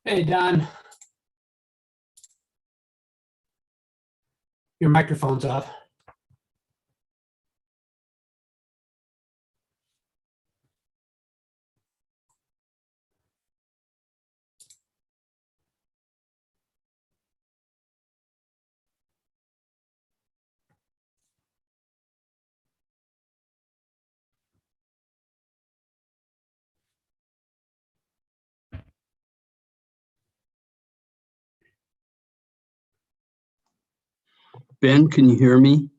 Hey, Don. Your microphone's off. Ben, can you hear me?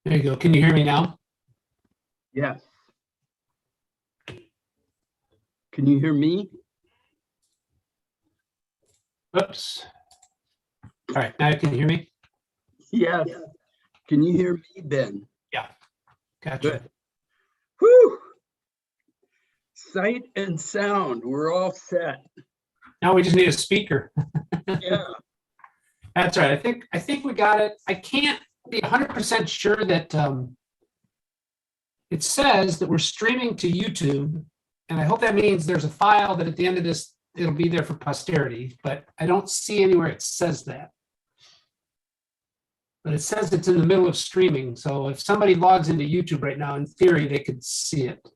There you go. Can you hear me now? Yes. Can you hear me? Oops. All right, now you can hear me? Yes. Can you hear me, Ben? Yeah. Gotcha. Good. Whew. Sight and sound, we're all set. Now we just need a speaker. Yeah. That's right. I think we got it. I can't be 100% sure that it says that we're streaming to YouTube, and I hope that means there's a file that at the end of this, it'll be there for posterity, but I don't see anywhere it says that. But it says it's in the middle of streaming. So if somebody logs into YouTube right now, in theory, they could see it.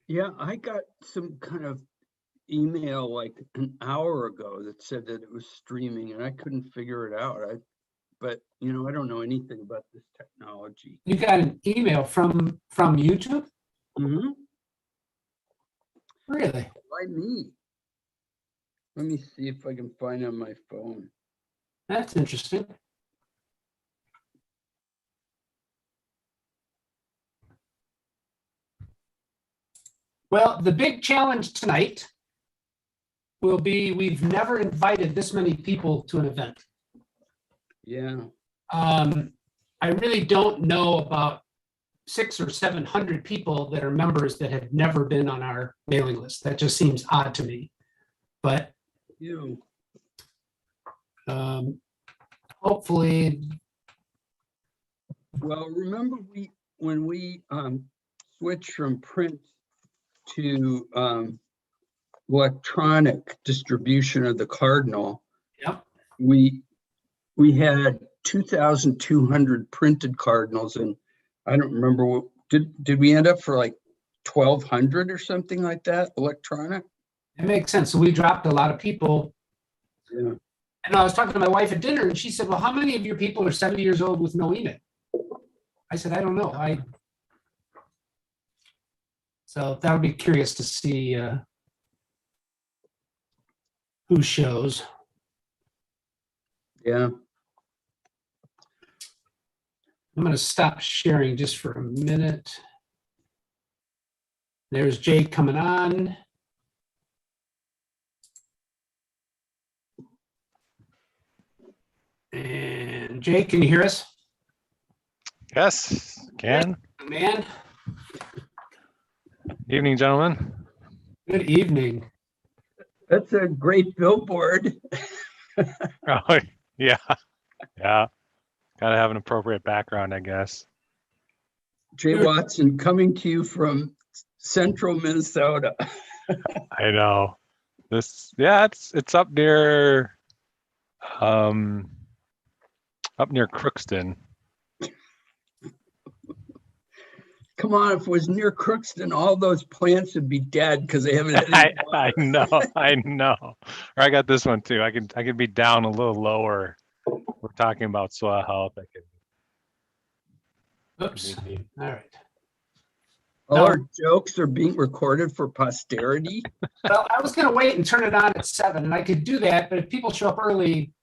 Yeah, I got some kind of email like an hour ago that said that it was streaming and I couldn't figure it out. But you know, I don't know anything about this technology. You got an email from YouTube? Mm-hmm. Really? Why me? Let me see if I can find it on my phone. That's interesting. Well, the big challenge tonight will be we've never invited this many people to an event. Yeah. I really don't know about 600 or 700 people that are members that have never been on our mailing list. That just seems odd to me. But You. hopefully. Well, remember when we switched from print to electronic distribution of the Cardinal, Yep. we had 2,200 printed Cardinals, and I don't remember what did we end up for like 1,200 or something like that electronic? It makes sense. So we dropped a lot of people. Yeah. And I was talking to my wife at dinner, and she said, well, how many of your people are 70 years old with no email? I said, I don't know. So that would be curious to see who shows. Yeah. I'm going to stop sharing just for a minute. There's Jay coming on. And Jay, can you hear us? Yes, can. Man, Evening, gentlemen. good evening. That's a great billboard. Oh, yeah, yeah. Gotta have an appropriate background, I guess. Jay Watson coming to you from central Minnesota. I know. Yeah, it's up near Crookston. Come on, if it was near Crookston, all those plants would be dead because they haven't had any I water. I know. Or I got this one too. I can be down a little lower. We're talking about soil health. Oops. All right. All No. our jokes are being recorded for posterity. Well, I was going to wait and turn it on at 7, and I could do that, but if people show up early,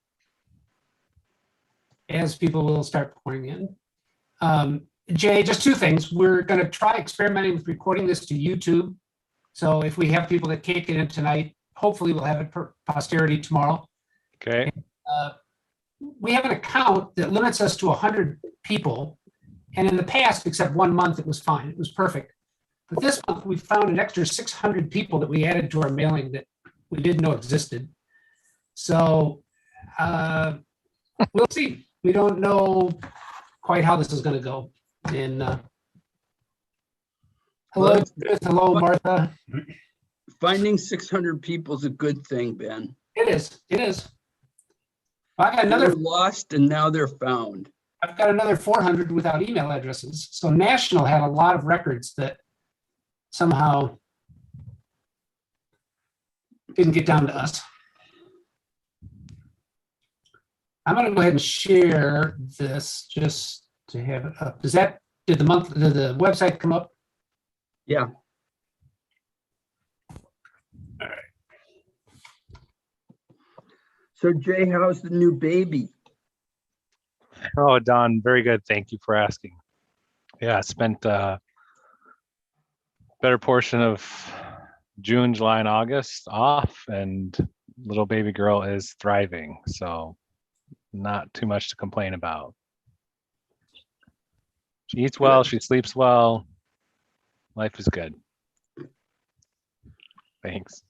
as people will start pouring in. Jay, just 2 things. We're going to try experimenting with recording this to YouTube. So if we have people that can't get in tonight, hopefully we'll have it for posterity tomorrow. Okay. We have an account that limits us to 100 people. And in the past, except 1 month, it was fine. It was perfect. But this month, we found an extra 600 people that we added to our mailing that we didn't know existed. So we'll see. We don't know quite how this is going to go. And hello, Judith. Hello, Martha. Finding 600 people is a good thing, Ben. It is. It is. I got They were another. lost and now they're found. I've got another 400 without email addresses. So National had a lot of records that somehow didn't get down to us. I'm going to go ahead and share this just to have it up. Did the website come up? Yeah. All right. So Jay, how's the new baby? Oh, Don, very good. Thank you for asking. Yeah, I spent a better portion of June, July, and August off, and little baby girl is thriving. So not too much to complain about. She eats well, she sleeps well. Life is good. Thanks.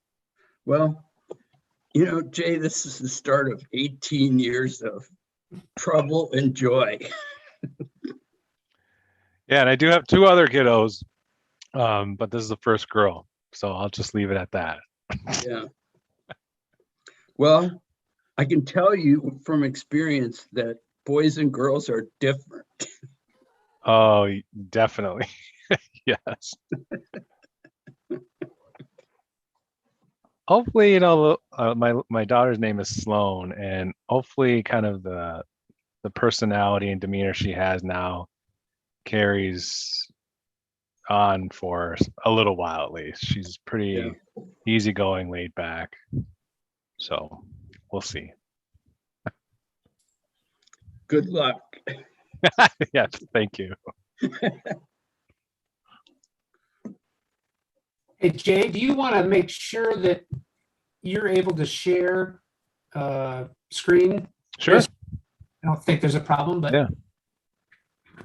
Well, Jay, this is the start of 18 years of trouble and joy. Yeah, and I do have 2 other kiddos, but this is the first girl, so I'll just leave it at that. Yeah. Well, I can tell you from experience that boys and girls are different. Oh, definitely. Yes. Hopefully, my daughter's name is Sloan, and hopefully kind of the personality and demeanor she has now carries on for a little while at least. She's pretty easygoing, laid back. So we'll see. Good luck. Yes, thank you. Hey, Jay, do you want to make sure that you're able to share screen? Sure. I don't think there's a problem, but Yeah.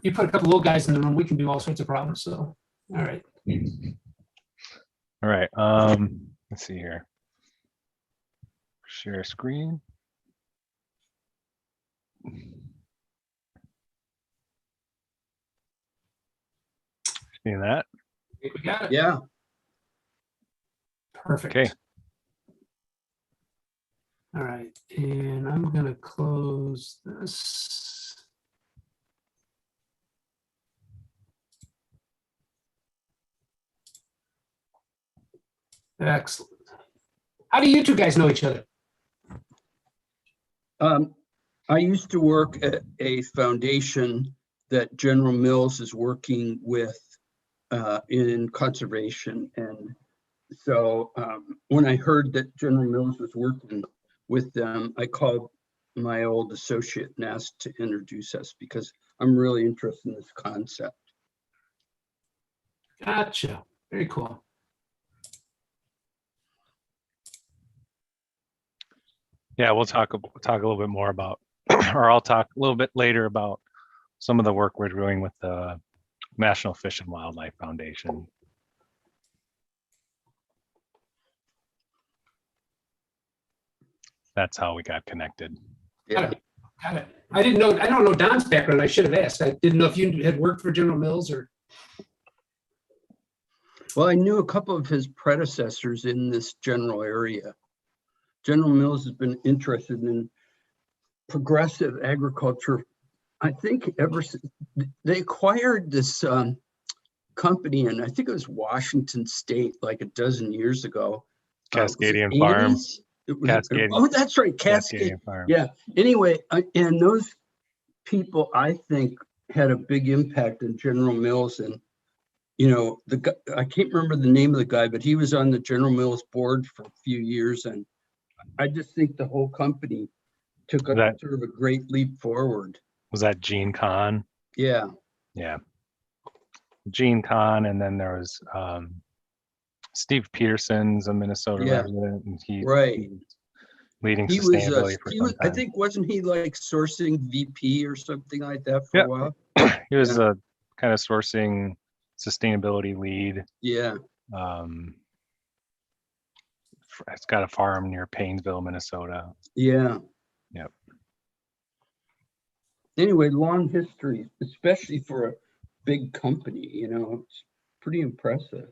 You put a couple little guys in the room, we can do all sorts of problems. So, all right. All right. Let's see here. Share screen. Seeing that? I think we got it. Yeah. Perfect. Okay. All right. And I'm going to close this. Excellent. How do you 2 guys know each other? I used to work at a foundation that General Mills is working with in conservation. And so when I heard that General Mills was working with them, I called my old associate and asked to introduce us because I'm really interested in this concept. Gotcha. Very cool. Yeah, we'll talk a little bit more about, or I'll talk a little bit later about some of the work we're doing with the National Fish and Wildlife Foundation. That's how we got connected. Yeah. Got it. I don't know Don's background. I should have asked. I didn't know if you had worked for General Mills or. Well, I knew a couple of his predecessors in this general area. General Mills has been interested in progressive agriculture, I think, ever since they acquired this company, and I think it was Washington State, like a dozen years ago. Was it Cascadian Farm. 80s? Cascadian. Oh, that's right, Cascade. Cascadian Farm. Yeah. Anyway, and those people, I think, had a big impact on General Mills. And the guy, I can't remember the name of the guy, but he was on the General Mills board for a few years, and I just think the whole company took sort of a great leap forward. Was that Gene Kahn? Yeah. Yeah. Gene Kahn, and then there was Steve Peterson's a Minnesota resident, and he's leading sustainability for some time. I think, wasn't he like sourcing VP or something like that for a while? He was a kind of sourcing sustainability lead. Yeah. It's got a farm near Paynesville, Minnesota. Yeah. Yep. Anyway, long history, especially for a big company, it's pretty impressive.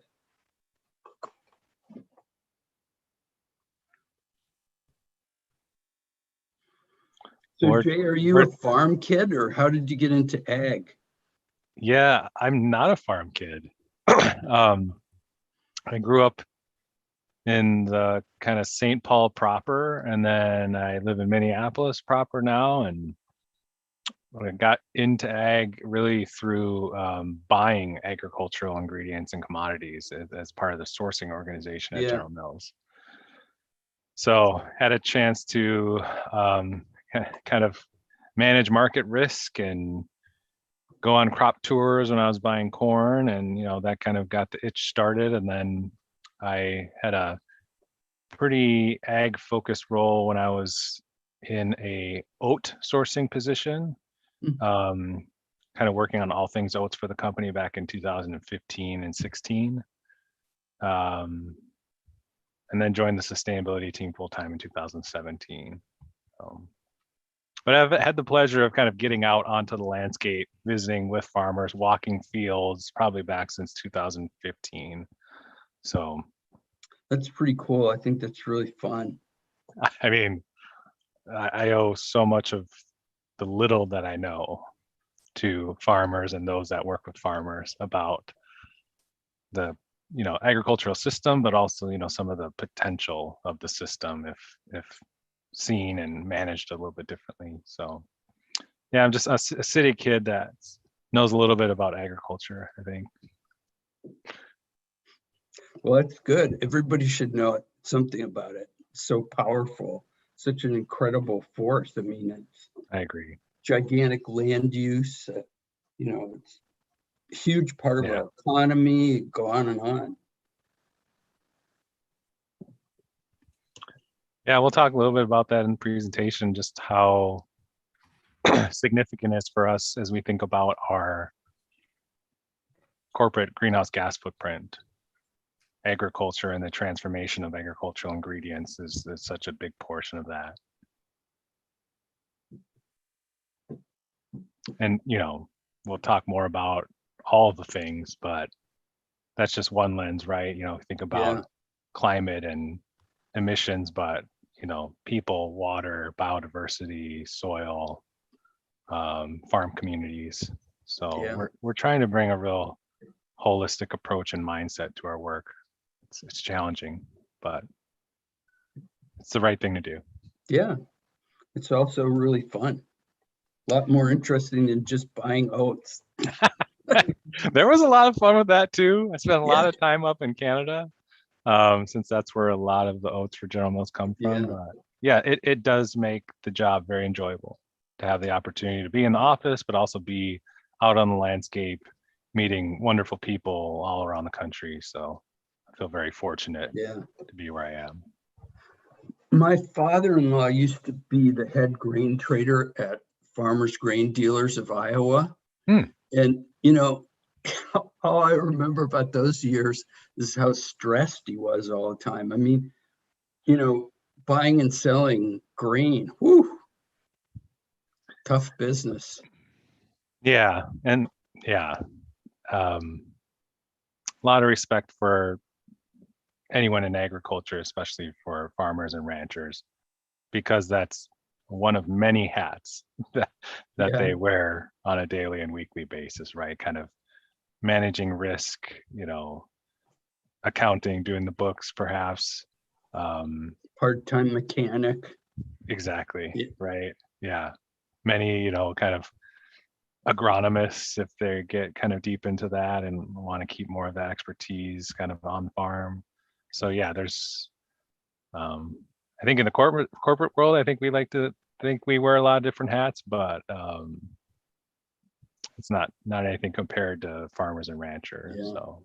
So Jay, are you a farm kid, or how did you get into ag? Yeah, I'm not a farm kid. I grew up in the kind of St. Paul proper, and then I live in Minneapolis proper now. And I got into ag really through buying agricultural ingredients and commodities as part of the sourcing organization at General Mills. So had a chance to kind of manage market risk and go on crop tours when I was buying corn, and that kind of got the itch started. And then I had a pretty ag focused role when I was in a oat sourcing position, kind of working on all things oats for the company back in 2015 and 16. And then joined the sustainability team full time in 2017. But I've had the pleasure of kind of getting out onto the landscape, visiting with farmers, walking fields, probably back since 2015. So that's pretty cool. I think that's really fun. I mean, I owe so much of the little that I know to farmers and those that work with farmers about the agricultural system, but also some of the potential of the system if seen and managed a little bit differently. So yeah, I'm just a city kid that knows a little bit about agriculture, I think. Well, that's good. Everybody should know something about it. It's so powerful, such an incredible force. I mean, I agree. Gigantic land use, it's a huge part of our economy, go on and on. Yeah, we'll talk a little bit about that in the presentation, just how significant it is for us as we think about our corporate greenhouse gas footprint. Agriculture and the transformation of agricultural ingredients is such a big portion of that. And, we'll talk more about all the things, but that's just one lens, right? Think about climate and emissions, but people, water, biodiversity, soil, farm communities. So we're trying to bring a real holistic approach and mindset to our work. It's challenging, but it's the right thing to do. Yeah. It's also really fun. A lot more interesting than just buying oats. There was a lot of fun with that too. I spent a lot of time up in Canada, since that's where a lot of the oats for General Mills come from. It does make the job very enjoyable to have the opportunity to be in the office, but also be out on the landscape, meeting wonderful people all around the country. So I feel very fortunate to be where I am. My father-in-law used to be the head grain trader at Farmers Grain Dealers of Iowa. And, all I remember about those years is how stressed he was all the time. I mean, buying and selling grain, Tough business. Yeah, and yeah, a lot of respect for anyone in agriculture, especially for farmers and ranchers, because that's one of many hats that Yeah. they wear on a daily and weekly basis, right? Kind of managing risk, accounting, doing the books, perhaps. Part-time mechanic. Exactly. Yeah. Right. Yeah. Many, kind of agronomists, if they get kind of deep into that and want to keep more of that expertise kind of on farm. So yeah, there's I think in the corporate world, I think we like to think we wear a lot of different hats, but it's not anything compared to farmers and ranchers. Yeah. So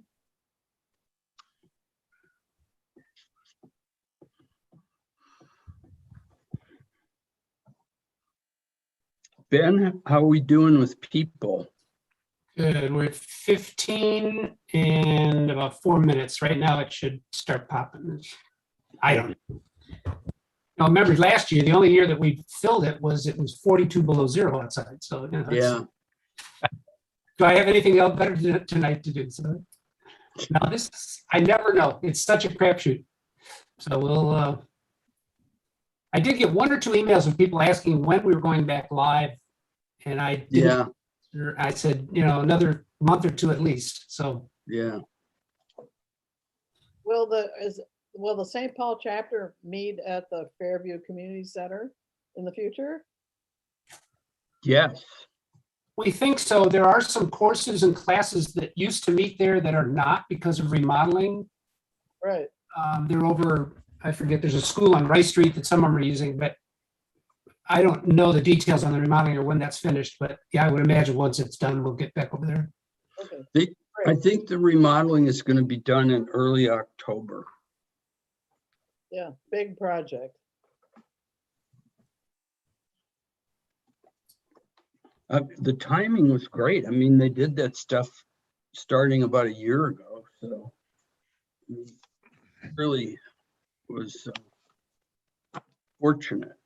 Ben, how are we doing with people? Good. We're at 15 and about 4 minutes. Right now, it should start popping. I don't know. Remember last year, the only year that we filled it was 42 below zero outside. So Yeah. Do I have anything else better tonight to do? So now I never know. It's such a crapshoot. So I did get 1 or 2 emails of people asking when we were going back live, and I didn't. Yeah. I said, another month or 2 at least. So Yeah. Will the St. Paul chapter meet at the Fairview Community Center in the future? Yes. we think so. There are some courses and classes that used to meet there that are not because of remodeling. Right. They're over, I forget, there's a school on Rice Street that some of them are using, but I don't know the details on the remodeling or when that's finished, but yeah, I would imagine once it's done, we'll get back over there. Okay. I think the remodeling is going to be done in early October. Yeah, big project. The timing was great. I mean, they did that stuff starting about a year ago, so it really was fortunate.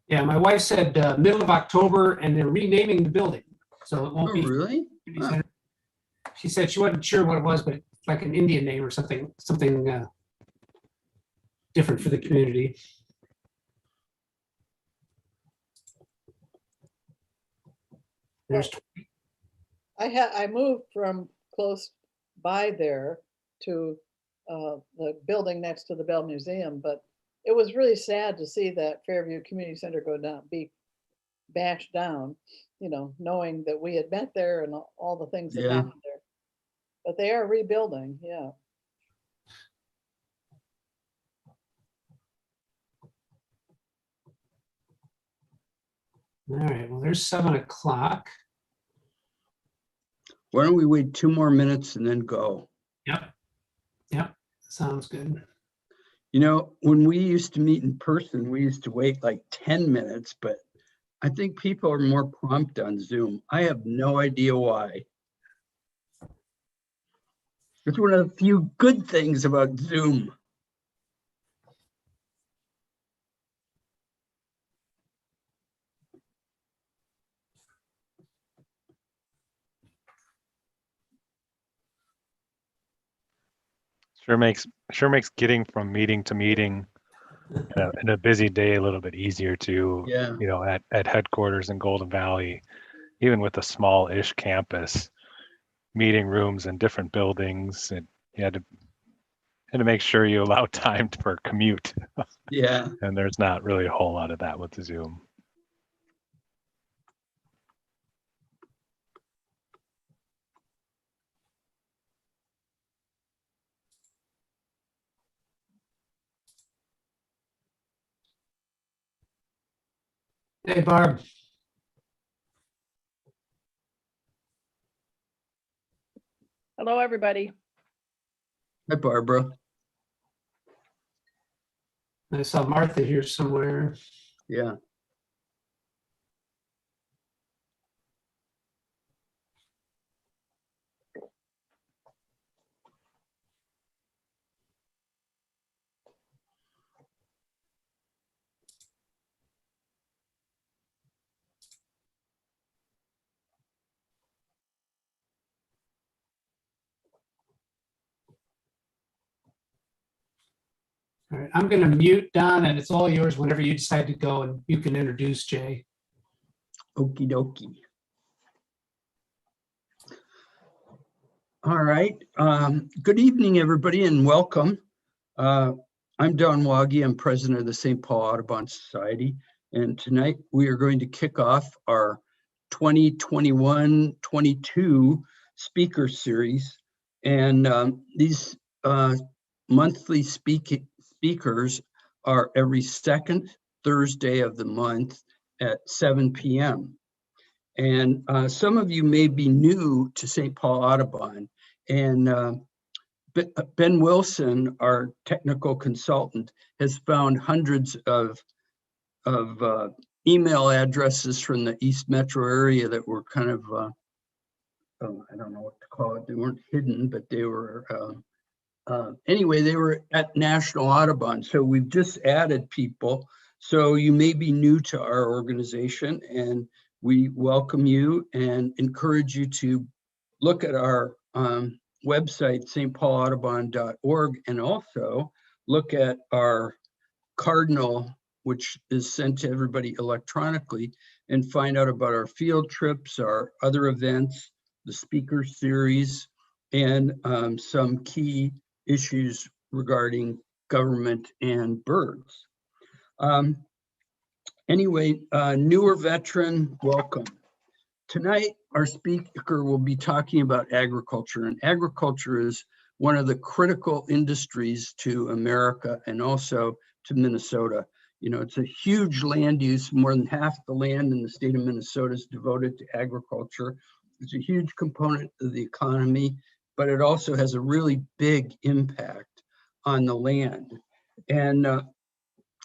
Yeah, my wife said middle of October, and they're renaming the building, so it won't Oh, be. really? Huh. She said she wasn't sure what it was, but it's like an Indian name or something different for the community. There's I moved from close by there to the building next to the Bell Museum, but it was really sad to see that Fairview Community Center go down, be bashed down, knowing that we had met there and all the things that Yeah. happened there. But they are rebuilding, yeah. all right. Well, there's 7 o'clock. Why don't we wait 2 more minutes and then go? Yep. Sounds good. You know, when we used to meet in person, we used to wait like 10 minutes, but I think people are more prompt on Zoom. I have no idea why. It's one of the few good things about Zoom. sure makes getting from meeting to meeting in a busy day, a little bit easier to, Yeah. at headquarters in Golden Valley, even with a small-ish campus, meeting rooms in different buildings, and you had to make sure you allow time for commute. Yeah. And there's not really a whole lot of that with the Zoom. Hey, Barb. Hello, everybody. Hi, Barbara. I saw Martha here somewhere. Yeah. All right, I'm going to mute Don, and it's all yours whenever you decide to go, and you can introduce Jay. Okie dokie. All right. Good evening, everybody, and welcome. I'm Don Waggy. I'm president of the St. Paul Audubon Society. And tonight we are going to kick off our 2021-22 speaker series. And these monthly speakers are every second Thursday of the month at 7 p.m. And some of you may be new to St. Paul Audubon. And Ben Wilson, our technical consultant, has found hundreds of email addresses from the East Metro area that were kind of, I don't know what to call it. They weren't hidden, but they were, anyway, they were at National Audubon. So we've just added people. So you may be new to our organization, and we welcome you and encourage you to look at our website, stpaulaudubon.org, and also look at our Cardinal, which is sent to everybody electronically, and find out about our field trips, our other events, the speaker series, and some key issues regarding government and birds. Anyway, newer veteran, welcome. Tonight, our speaker will be talking about agriculture, and agriculture is one of the critical industries to America and also to Minnesota. You know, it's a huge land use. More than half the land in the state of Minnesota is devoted to agriculture. It's a huge component of the economy, but it also has a really big impact on the land. And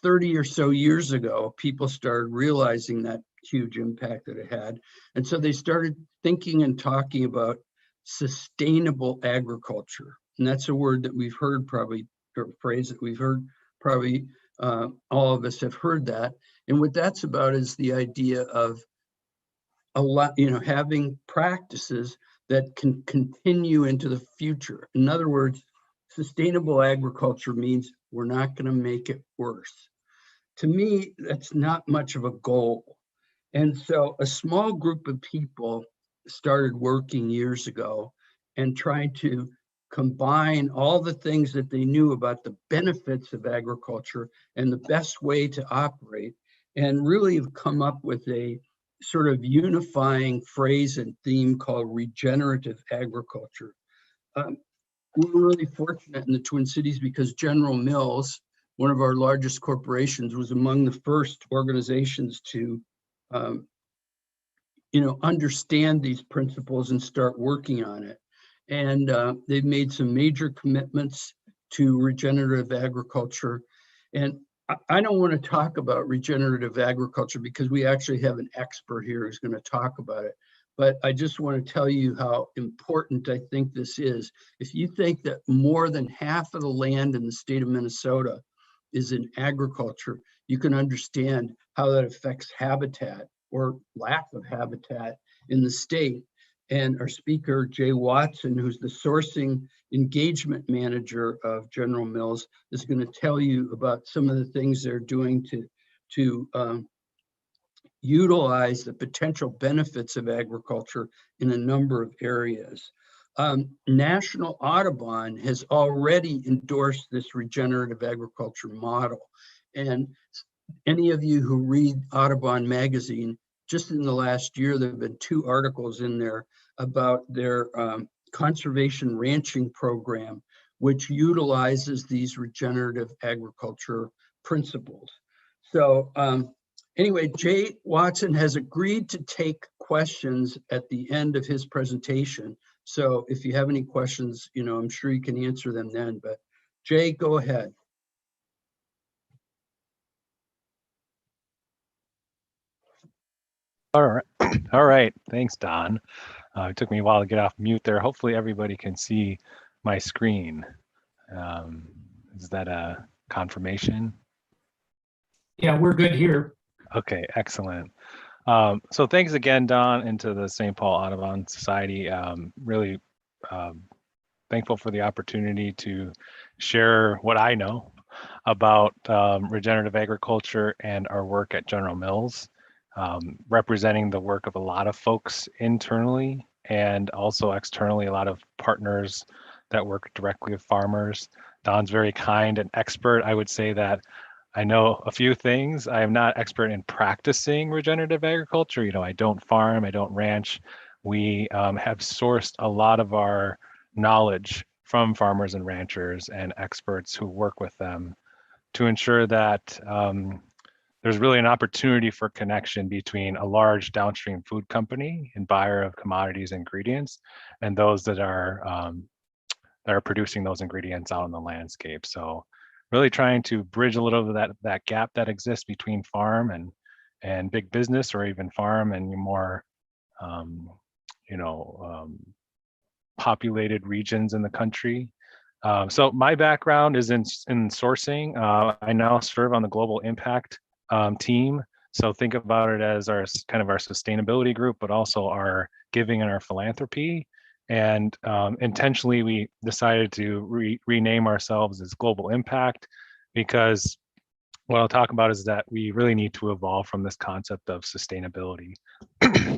30 or so years ago, people started realizing that huge impact that it had. And so they started thinking and talking about sustainable agriculture. And that's a word that we've heard probably, or a phrase that we've heard probably, all of us have heard that. And what that's about is the idea of having practices that can continue into the future. In other words, sustainable agriculture means we're not going to make it worse. To me, that's not much of a goal. And so a small group of people started working years ago and trying to combine all the things that they knew about the benefits of agriculture and the best way to operate, and really have come up with a sort of unifying phrase and theme called regenerative agriculture. We're really fortunate in the Twin Cities because General Mills, one of our largest corporations, was among the first organizations to understand these principles and start working on it. And they've made some major commitments to regenerative agriculture. And I don't want to talk about regenerative agriculture because we actually have an expert here who's going to talk about it. But I just want to tell you how important I think this is. If you think that more than half of the land in the state of Minnesota is in agriculture, you can understand how that affects habitat or lack of habitat in the state. And our speaker, Jay Watson, who's the sourcing engagement manager of General Mills, is going to tell you about some of the things they're doing to utilize the potential benefits of agriculture in a number of areas. National Audubon has already endorsed this regenerative agriculture model. And any of you who read Audubon magazine, just in the last year, there have been 2 articles in there about their conservation ranching program, which utilizes these regenerative agriculture principles. So anyway, Jay Watson has agreed to take questions at the end of his presentation. So if you have any questions, I'm sure you can answer them then, but Jay, go ahead. All right. Thanks, Don. It took me a while to get off mute there. Hopefully everybody can see my screen. Is that a confirmation? Yeah, we're good here. Okay, excellent. So thanks again, Don, and to the St. Paul Audubon Society. Really thankful for the opportunity to share what I know about regenerative agriculture and our work at General Mills, representing the work of a lot of folks internally and also externally, a lot of partners that work directly with farmers. Don's very kind and expert. I would say that I know a few things. I am not expert in practicing regenerative agriculture. I don't farm, I don't ranch. We have sourced a lot of our knowledge from farmers and ranchers and experts who work with them to ensure that there's really an opportunity for connection between a large downstream food company and buyer of commodities and ingredients and those that are producing those ingredients out in the landscape. So really trying to bridge a little of that gap that exists between farm and big business, or even farm and more populated regions in the country. So my background is in sourcing. I now serve on the global impact team. So think about it as our kind of our sustainability group, but also our giving and our philanthropy. And intentionally, we decided to rename ourselves as Global Impact, because what I'll talk about is that we really need to evolve from this concept of sustainability.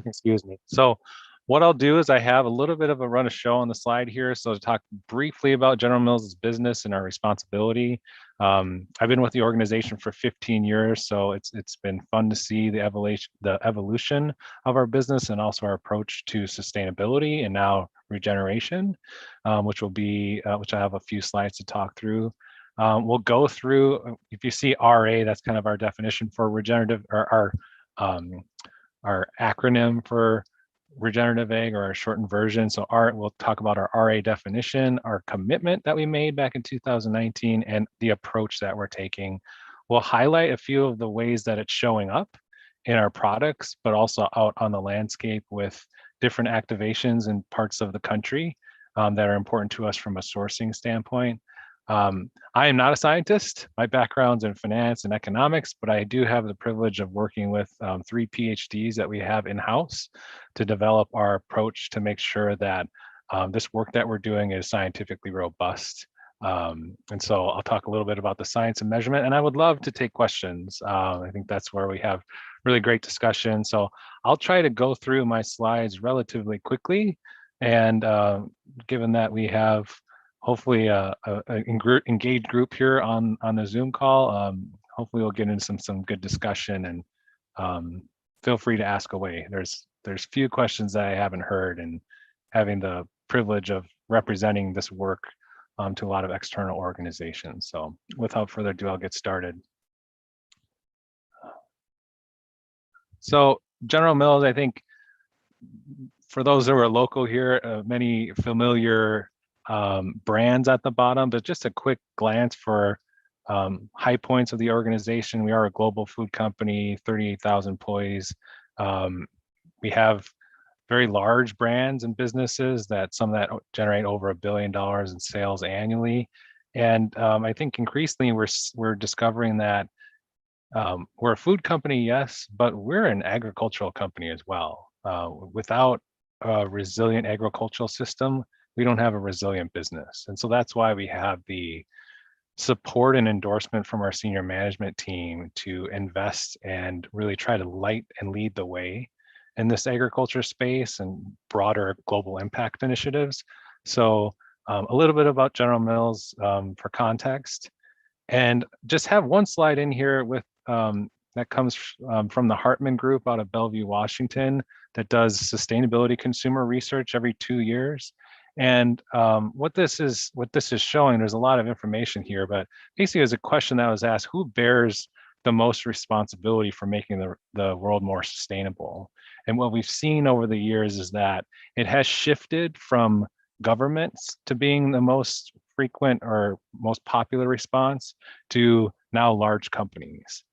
Excuse me. So what I'll do is I have a little bit of a run of show on the slide here. So to talk briefly about General Mills' business and our responsibility. I've been with the organization for 15 years, so it's been fun to see the evolution of our business and also our approach to sustainability and now regeneration, which I have a few slides to talk through. We'll go through, if you see RA, that's kind of our definition for regenerative, or our acronym for regenerative ag, or our shortened version. So we'll talk about our RA definition, our commitment that we made back in 2019, and the approach that we're taking. We'll highlight a few of the ways that it's showing up in our products, but also out on the landscape with different activations in parts of the country that are important to us from a sourcing standpoint. I am not a scientist. My background's in finance and economics, but I do have the privilege of working with 3 PhDs that we have in-house to develop our approach to make sure that this work that we're doing is scientifically robust. And so I'll talk a little bit about the science and measurement, and I would love to take questions. I think that's where we have really great discussion. So I'll try to go through my slides relatively quickly. And given that we have hopefully an engaged group here on the Zoom call, hopefully we'll get into some good discussion, and feel free to ask away. There's few questions that I haven't heard, and having the privilege of representing this work to a lot of external organizations. So without further ado, I'll get started. So General Mills, I think for those that are local here, many familiar brands at the bottom, but just a quick glance for high points of the organization. We are a global food company, 38,000 employees. We have very large brands and businesses some that generate over $1 billion in sales annually. And I think increasingly we're discovering that we're a food company, yes, but we're an agricultural company as well. Without a resilient agricultural system, we don't have a resilient business. And so that's why we have the support and endorsement from our senior management team to invest and really try to light and lead the way in this agriculture space and broader global impact initiatives. So a little bit about General Mills for context, and just have one slide in here with that comes from the Hartman Group out of Bellevue, Washington, that does sustainability consumer research every 2 years. And what this is showing, there's a lot of information here, but basically there's a question that was asked: who bears the most responsibility for making the world more sustainable? And what we've seen over the years is that it has shifted from governments to being the most frequent or most popular response to now large companies,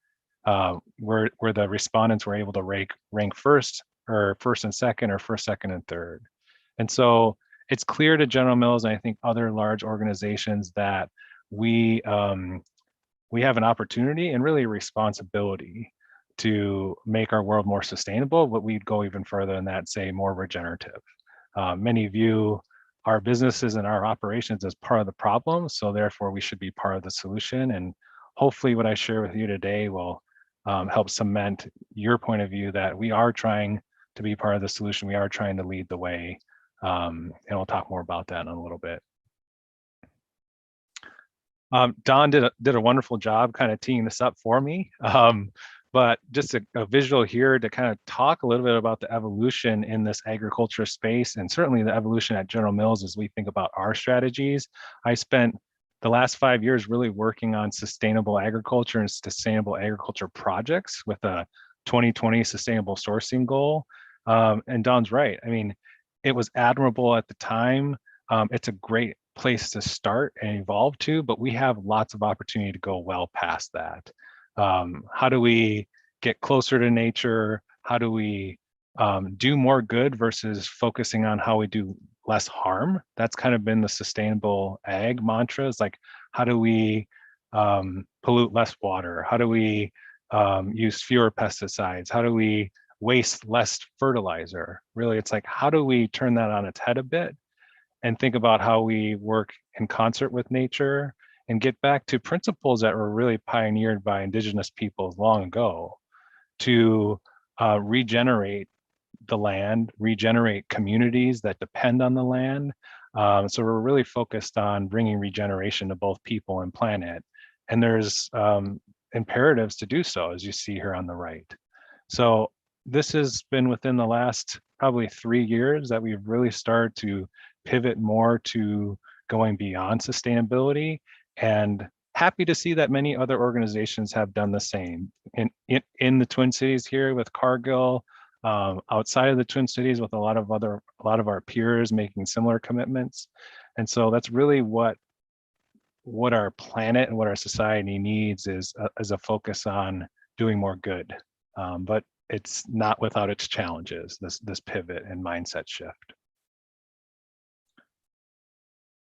where the respondents were able to rank first and second, or first, second, and third. And so it's clear to General Mills, and I think other large organizations, that we have an opportunity and really a responsibility to make our world more sustainable, but we'd go even further than that, say more regenerative. Many view our businesses and our operations as part of the problem, so therefore we should be part of the solution. And hopefully what I share with you today will help cement your point of view that we are trying to be part of the solution. We are trying to lead the way. And we'll talk more about that in a little bit. Don did a wonderful job kind of teeing this up for me. But just a visual here to kind of talk a little bit about the evolution in this agriculture space, and certainly the evolution at General Mills as we think about our strategies. I spent the last 5 years really working on sustainable agriculture and sustainable agriculture projects with a 2020 sustainable sourcing goal. And Don's right. I mean, it was admirable at the time. It's a great place to start and evolve to, but we have lots of opportunity to go well past that. How do we get closer to nature? How do we do more good versus focusing on how we do less harm? That's kind of been the sustainable ag mantra. It's like, how do we pollute less water? How do we use fewer pesticides? How do we waste less fertilizer? Really, it's like, how do we turn that on its head a bit and think about how we work in concert with nature and get back to principles that were really pioneered by indigenous peoples long ago to regenerate the land, regenerate communities that depend on the land. So we're really focused on bringing regeneration to both people and planet. And there's imperatives to do so, as you see here on the right. So this has been within the last probably 3 years that we've really started to pivot more to going beyond sustainability, and happy to see that many other organizations have done the same in the Twin Cities here with Cargill, outside of the Twin Cities with a lot of our peers making similar commitments. And so that's really what our planet and what our society needs is a focus on doing more good. But it's not without its challenges, this pivot and mindset shift.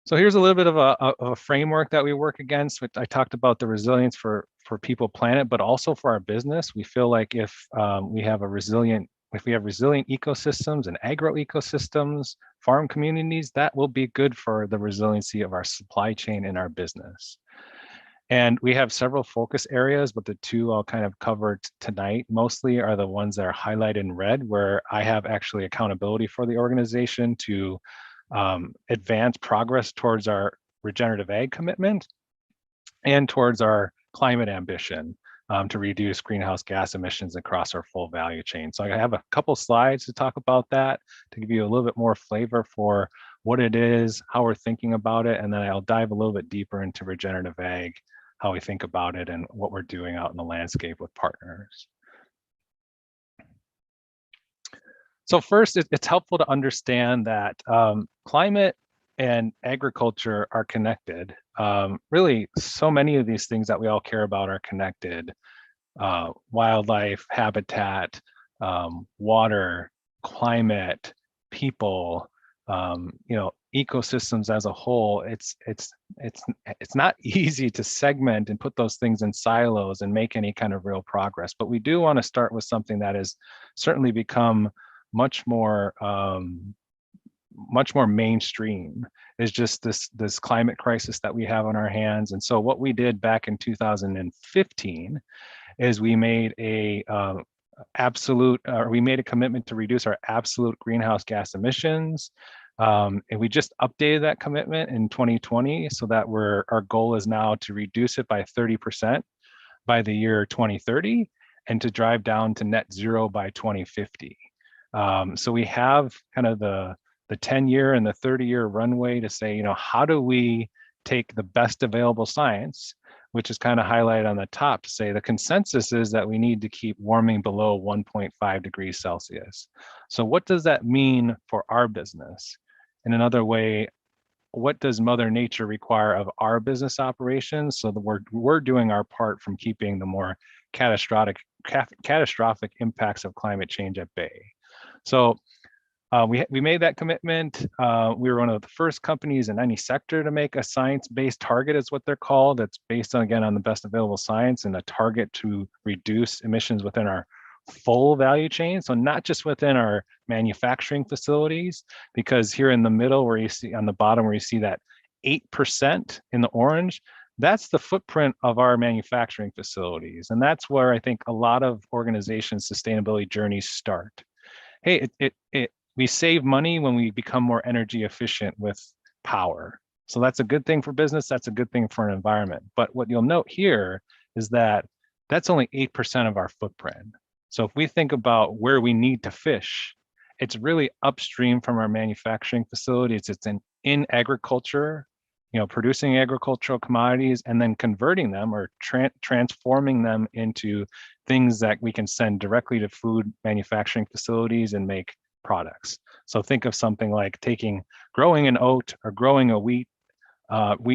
So here's a little bit of a framework that we work against. Which I talked about the resilience for people, planet, but also for our business. We feel like if we have resilient ecosystems and agro ecosystems, farm communities, that will be good for the resiliency of our supply chain and our business. And we have several focus areas, but the two I'll kind of cover tonight mostly are the ones that are highlighted in red, where I have actually accountability for the organization to advance progress towards our regenerative ag commitment and towards our climate ambition to reduce greenhouse gas emissions across our full value chain. So I have a couple slides to talk about that, to give you a little bit more flavor for what it is, how we're thinking about it, and then I'll dive a little bit deeper into regenerative ag, how we think about it, and what we're doing out in the landscape with partners. So first, it's helpful to understand that climate and agriculture are connected. Really, so many of these things that we all care about are connected. Wildlife, habitat, water, climate, people, ecosystems as a whole. It's not easy to segment and put those things in silos and make any kind of real progress. But we do want to start with something that has certainly become much more mainstream, is just this climate crisis that we have on our hands. And so what we did back in 2015 is we made a commitment to reduce our absolute greenhouse gas emissions. And we just updated that commitment in 2020 so that our goal is now to reduce it by 30% by the year 2030 and to drive down to net zero by 2050. So we have kind of the 10-year and the 30-year runway to say, how do we take the best available science, which is kind of highlighted on the top, to say the consensus is that we need to keep warming below 1.5 degrees Celsius. So what does that mean for our business? In another way, what does Mother Nature require of our business operations so that we're doing our part from keeping the more catastrophic impacts of climate change at bay? So we made that commitment. We were one of the first companies in any sector to make a science-based target, is what they're called. That's based on, again, on the best available science, and a target to reduce emissions within our full value chain. So not just within our manufacturing facilities, because here in the middle, where you see on the bottom, where you see that 8% in the orange, that's the footprint of our manufacturing facilities. And that's where I think a lot of organizations' sustainability journeys start. Hey, we save money when we become more energy efficient with power. So that's a good thing for business. That's a good thing for an environment. But what you'll note here is that that's only 8% of our footprint. So if we think about where we need to fish, it's really upstream from our manufacturing facilities. It's in agriculture, producing agricultural commodities and then converting them or transforming them into things that we can send directly to food manufacturing facilities and make products. So think of something like growing an oat or growing a wheat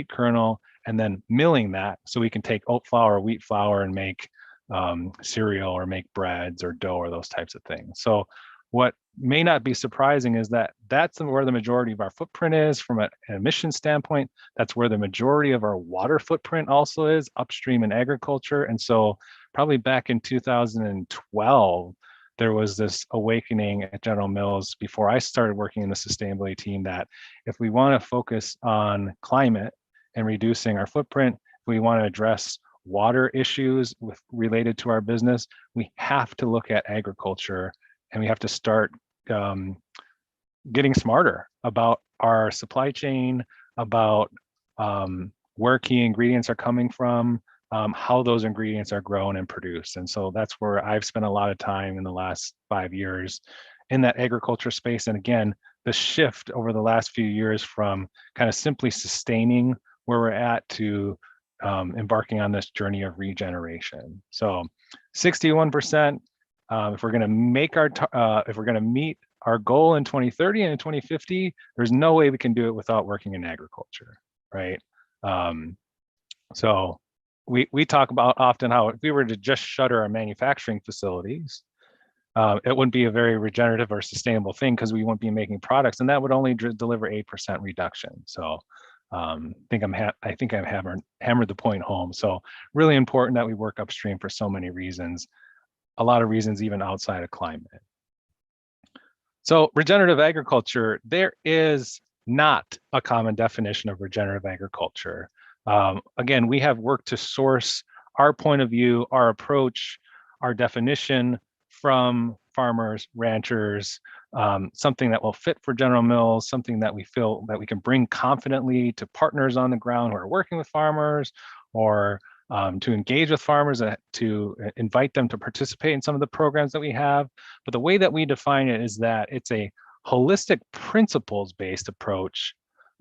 kernel and then milling that so we can take oat flour or wheat flour and make cereal or make breads or dough or those types of things. So what may not be surprising is that that's where the majority of our footprint is from an emission standpoint. That's where the majority of our water footprint also is, upstream in agriculture. And so probably back in 2012, there was this awakening at General Mills before I started working in the sustainability team that if we want to focus on climate and reducing our footprint, if we want to address water issues related to our business, we have to look at agriculture and we have to start getting smarter about our supply chain, about where key ingredients are coming from, how those ingredients are grown and produced. And so that's where I've spent a lot of time in the last 5 years in that agriculture space. And again, the shift over the last few years from kind of simply sustaining where we're at to embarking on this journey of regeneration. So 61%, if we're going to meet our goal in 2030 and in 2050, there's no way we can do it without working in agriculture, right? So we talk about often how if we were to just shutter our manufacturing facilities, it wouldn't be a very regenerative or sustainable thing because we wouldn't be making products, and that would only deliver 8% reduction. So I think I've hammered the point home. So really important that we work upstream for so many reasons, a lot of reasons even outside of climate. So regenerative agriculture, there is not a common definition of regenerative agriculture. Again, we have worked to source our point of view, our approach, our definition from farmers, ranchers, something that will fit for General Mills, something that we feel that we can bring confidently to partners on the ground who are working with farmers, or to engage with farmers, to invite them to participate in some of the programs that we have. But the way that we define it is that it's a holistic principles-based approach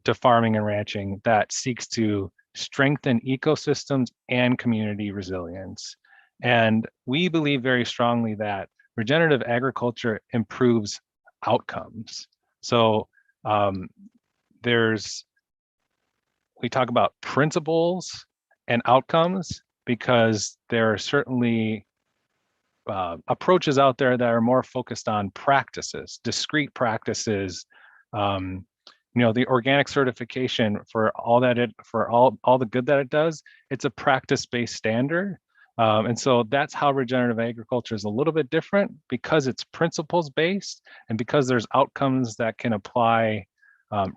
to farming and ranching that seeks to strengthen ecosystems and community resilience. And we believe very strongly that regenerative agriculture improves outcomes. So we talk about principles and outcomes because there are certainly approaches out there that are more focused on practices, discrete practices. The organic certification for all the good that it does, it's a practice-based standard. And so that's how regenerative agriculture is a little bit different, because it's principles based and because there's outcomes that can apply,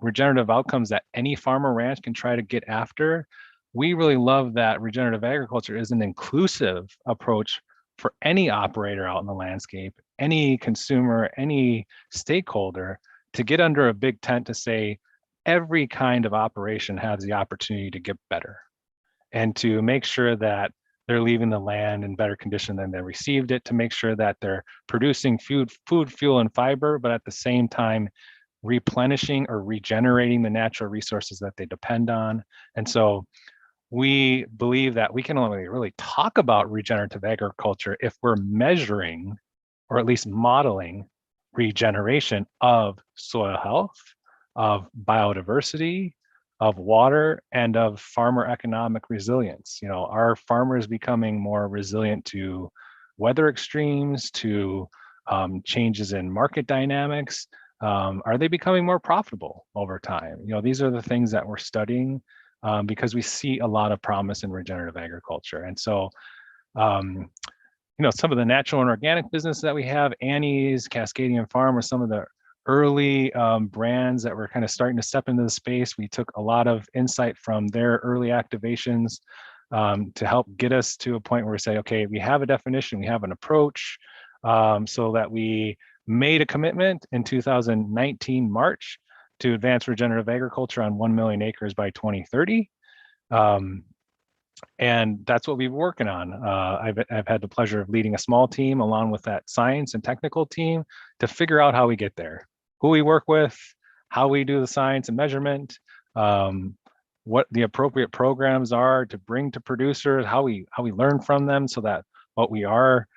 regenerative outcomes that any farm or ranch can try to get after. We really love that regenerative agriculture is an inclusive approach for any operator out in the landscape, any consumer, any stakeholder, to get under a big tent to say every kind of operation has the opportunity to get better, and to make sure that they're leaving the land in better condition than they received it, to make sure that they're producing food, fuel, and fiber, but at the same time replenishing or regenerating the natural resources that they depend on. And so we believe that we can only really talk about regenerative agriculture if we're measuring, or at least modeling, regeneration of soil health, of biodiversity, of water, and of farmer economic resilience. Are farmers becoming more resilient to weather extremes, to changes in market dynamics? Are they becoming more profitable over time? These are the things that we're studying, because we see a lot of promise in regenerative agriculture. And so, some of the natural and organic business that we have, Annie's, Cascadian Farm, are some of the early brands that were kind of starting to step into the space. We took a lot of insight from their early activations to help get us to a point where we say, okay, we have a definition, we have an approach, so that we made a commitment in 2019 March to advance regenerative agriculture on 1 million acres by 2030. And that's what we've been working on. I've had the pleasure of leading a small team along with that science and technical team to figure out how we get there, who we work with, how we do the science and measurement, what the appropriate programs are to bring to producers, how we learn from them, so that what we are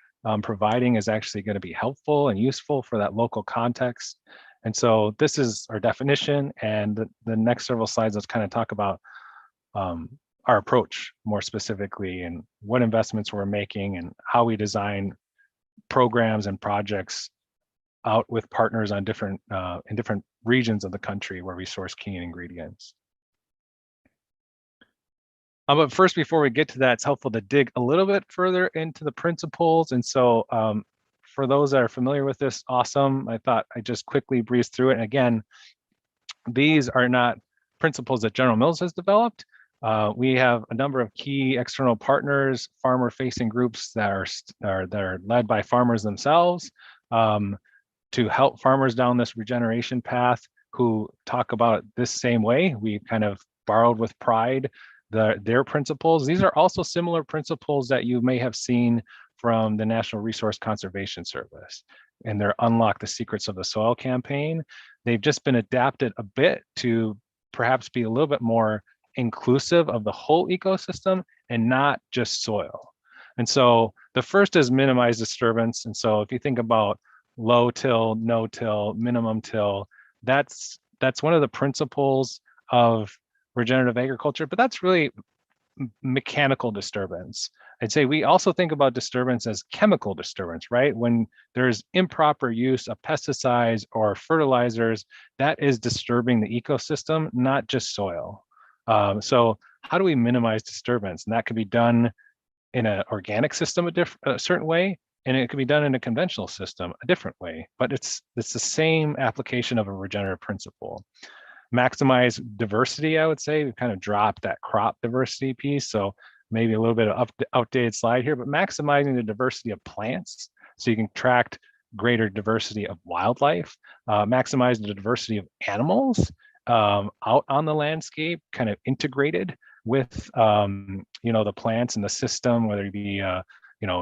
providing is actually going to be helpful and useful for that local context. And so this is our definition, and the next several slides, let's kind of talk about our approach more specifically, and what investments we're making, and how we design programs and projects out with partners on in different regions of the country where we source key ingredients. But first, before we get to that, it's helpful to dig a little bit further into the principles. And so for those that are familiar with this, awesome. I thought I just quickly breeze through it. And again, these are not principles that General Mills has developed. We have a number of key external partners, farmer-facing groups that are led by farmers themselves, to help farmers down this regeneration path, who talk about it this same way. We kind of borrowed with pride their principles. These are also similar principles that you may have seen from the National Resource Conservation Service and their Unlock the Secrets of the Soil campaign. They've just been adapted a bit to perhaps be a little bit more inclusive of the whole ecosystem and not just soil. And so the first is minimize disturbance. And so if you think about low till, no till, minimum till, that's one of the principles of regenerative agriculture, but that's really mechanical disturbance. I'd say we also think about disturbance as chemical disturbance, right? When there's improper use of pesticides or fertilizers, that is disturbing the ecosystem, not just soil. So how do we minimize disturbance? And that could be done in an organic system a certain way, and it could be done in a conventional system a different way, but it's the same application of a regenerative principle. Maximize diversity, I would say. We've kind of dropped that crop diversity piece, so maybe a little bit of outdated slide here, but maximizing the diversity of plants so you can attract greater diversity of wildlife, maximize the diversity of animals out on the landscape, kind of integrated with the plants and the system, whether it be a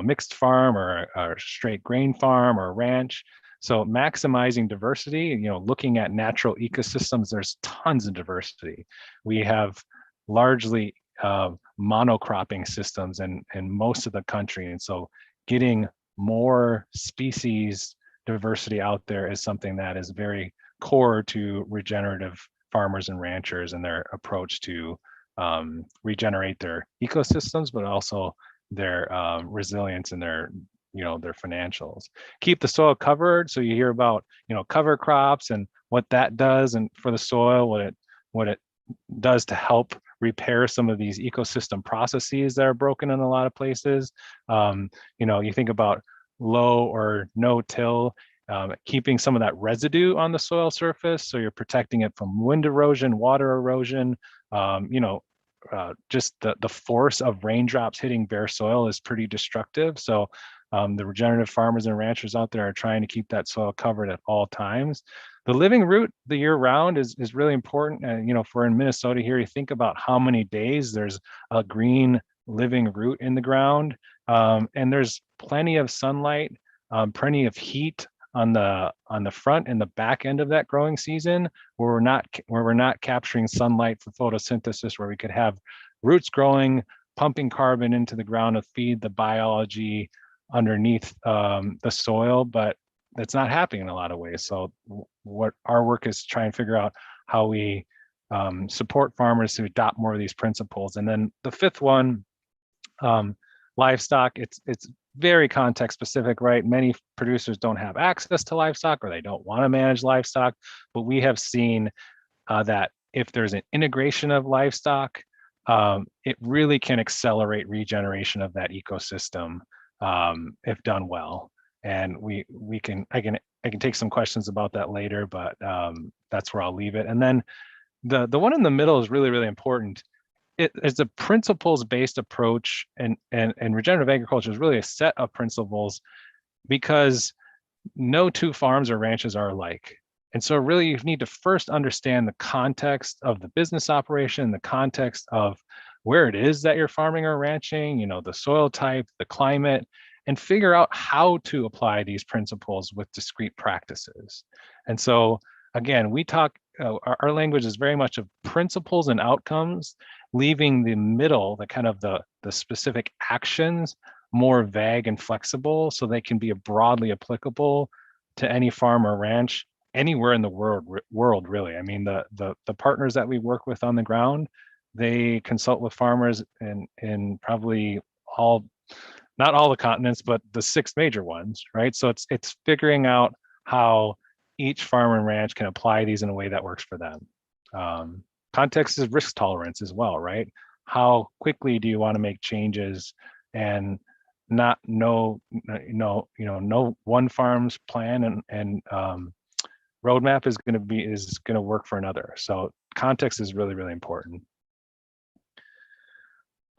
mixed farm or a straight grain farm or a ranch. So maximizing diversity, looking at natural ecosystems, there's tons of diversity. We have largely monocropping systems in most of the country. And so getting more species diversity out there is something that is very core to regenerative farmers and ranchers and their approach to regenerate their ecosystems, but also their resilience and their financials. Keep the soil covered. So you hear about, cover crops and what that does and for the soil, what it does to help repair some of these ecosystem processes that are broken in a lot of places. You think about low or no till, keeping some of that residue on the soil surface, so you're protecting it from wind erosion, water erosion. Just the force of raindrops hitting bare soil is pretty destructive. So the regenerative farmers and ranchers out there are trying to keep that soil covered at all times. The living root the year round is really important. And, if we're in Minnesota here, you think about how many days there's a green living root in the ground, and there's plenty of sunlight, plenty of heat on the front and the back end of that growing season, where we're not capturing sunlight for photosynthesis, where we could have roots growing, pumping carbon into the ground to feed the biology underneath the soil, but that's not happening in a lot of ways. So what our work is to try and figure out how we support farmers to adopt more of these principles. And then the fifth one, livestock, it's very context specific, right? Many producers don't have access to livestock, or they don't want to manage livestock, but we have seen that if there's an integration of livestock, it really can accelerate regeneration of that ecosystem if done well. And I can take some questions about that later, but that's where I'll leave it. And then the one in the middle is really, really important. It's a principles-based approach, and regenerative agriculture is really a set of principles, because no two farms or ranches are alike. And so really you need to first understand the context of the business operation, the context of where it is that you're farming or ranching, the soil type, the climate, and figure out how to apply these principles with discrete practices. And so again, we talk, our language is very much of principles and outcomes, leaving the middle, the kind of the specific actions, more vague and flexible, so they can be broadly applicable to any farm or ranch anywhere in the world really. I mean, the partners that we work with on the ground, they consult with farmers in probably not all the continents, but the 6 major ones, right? So it's figuring out how each farm and ranch can apply these in a way that works for them. Context is risk tolerance as well, right? How quickly do you want to make changes, and not no one farm's plan and roadmap is going to work for another. So context is really, really important.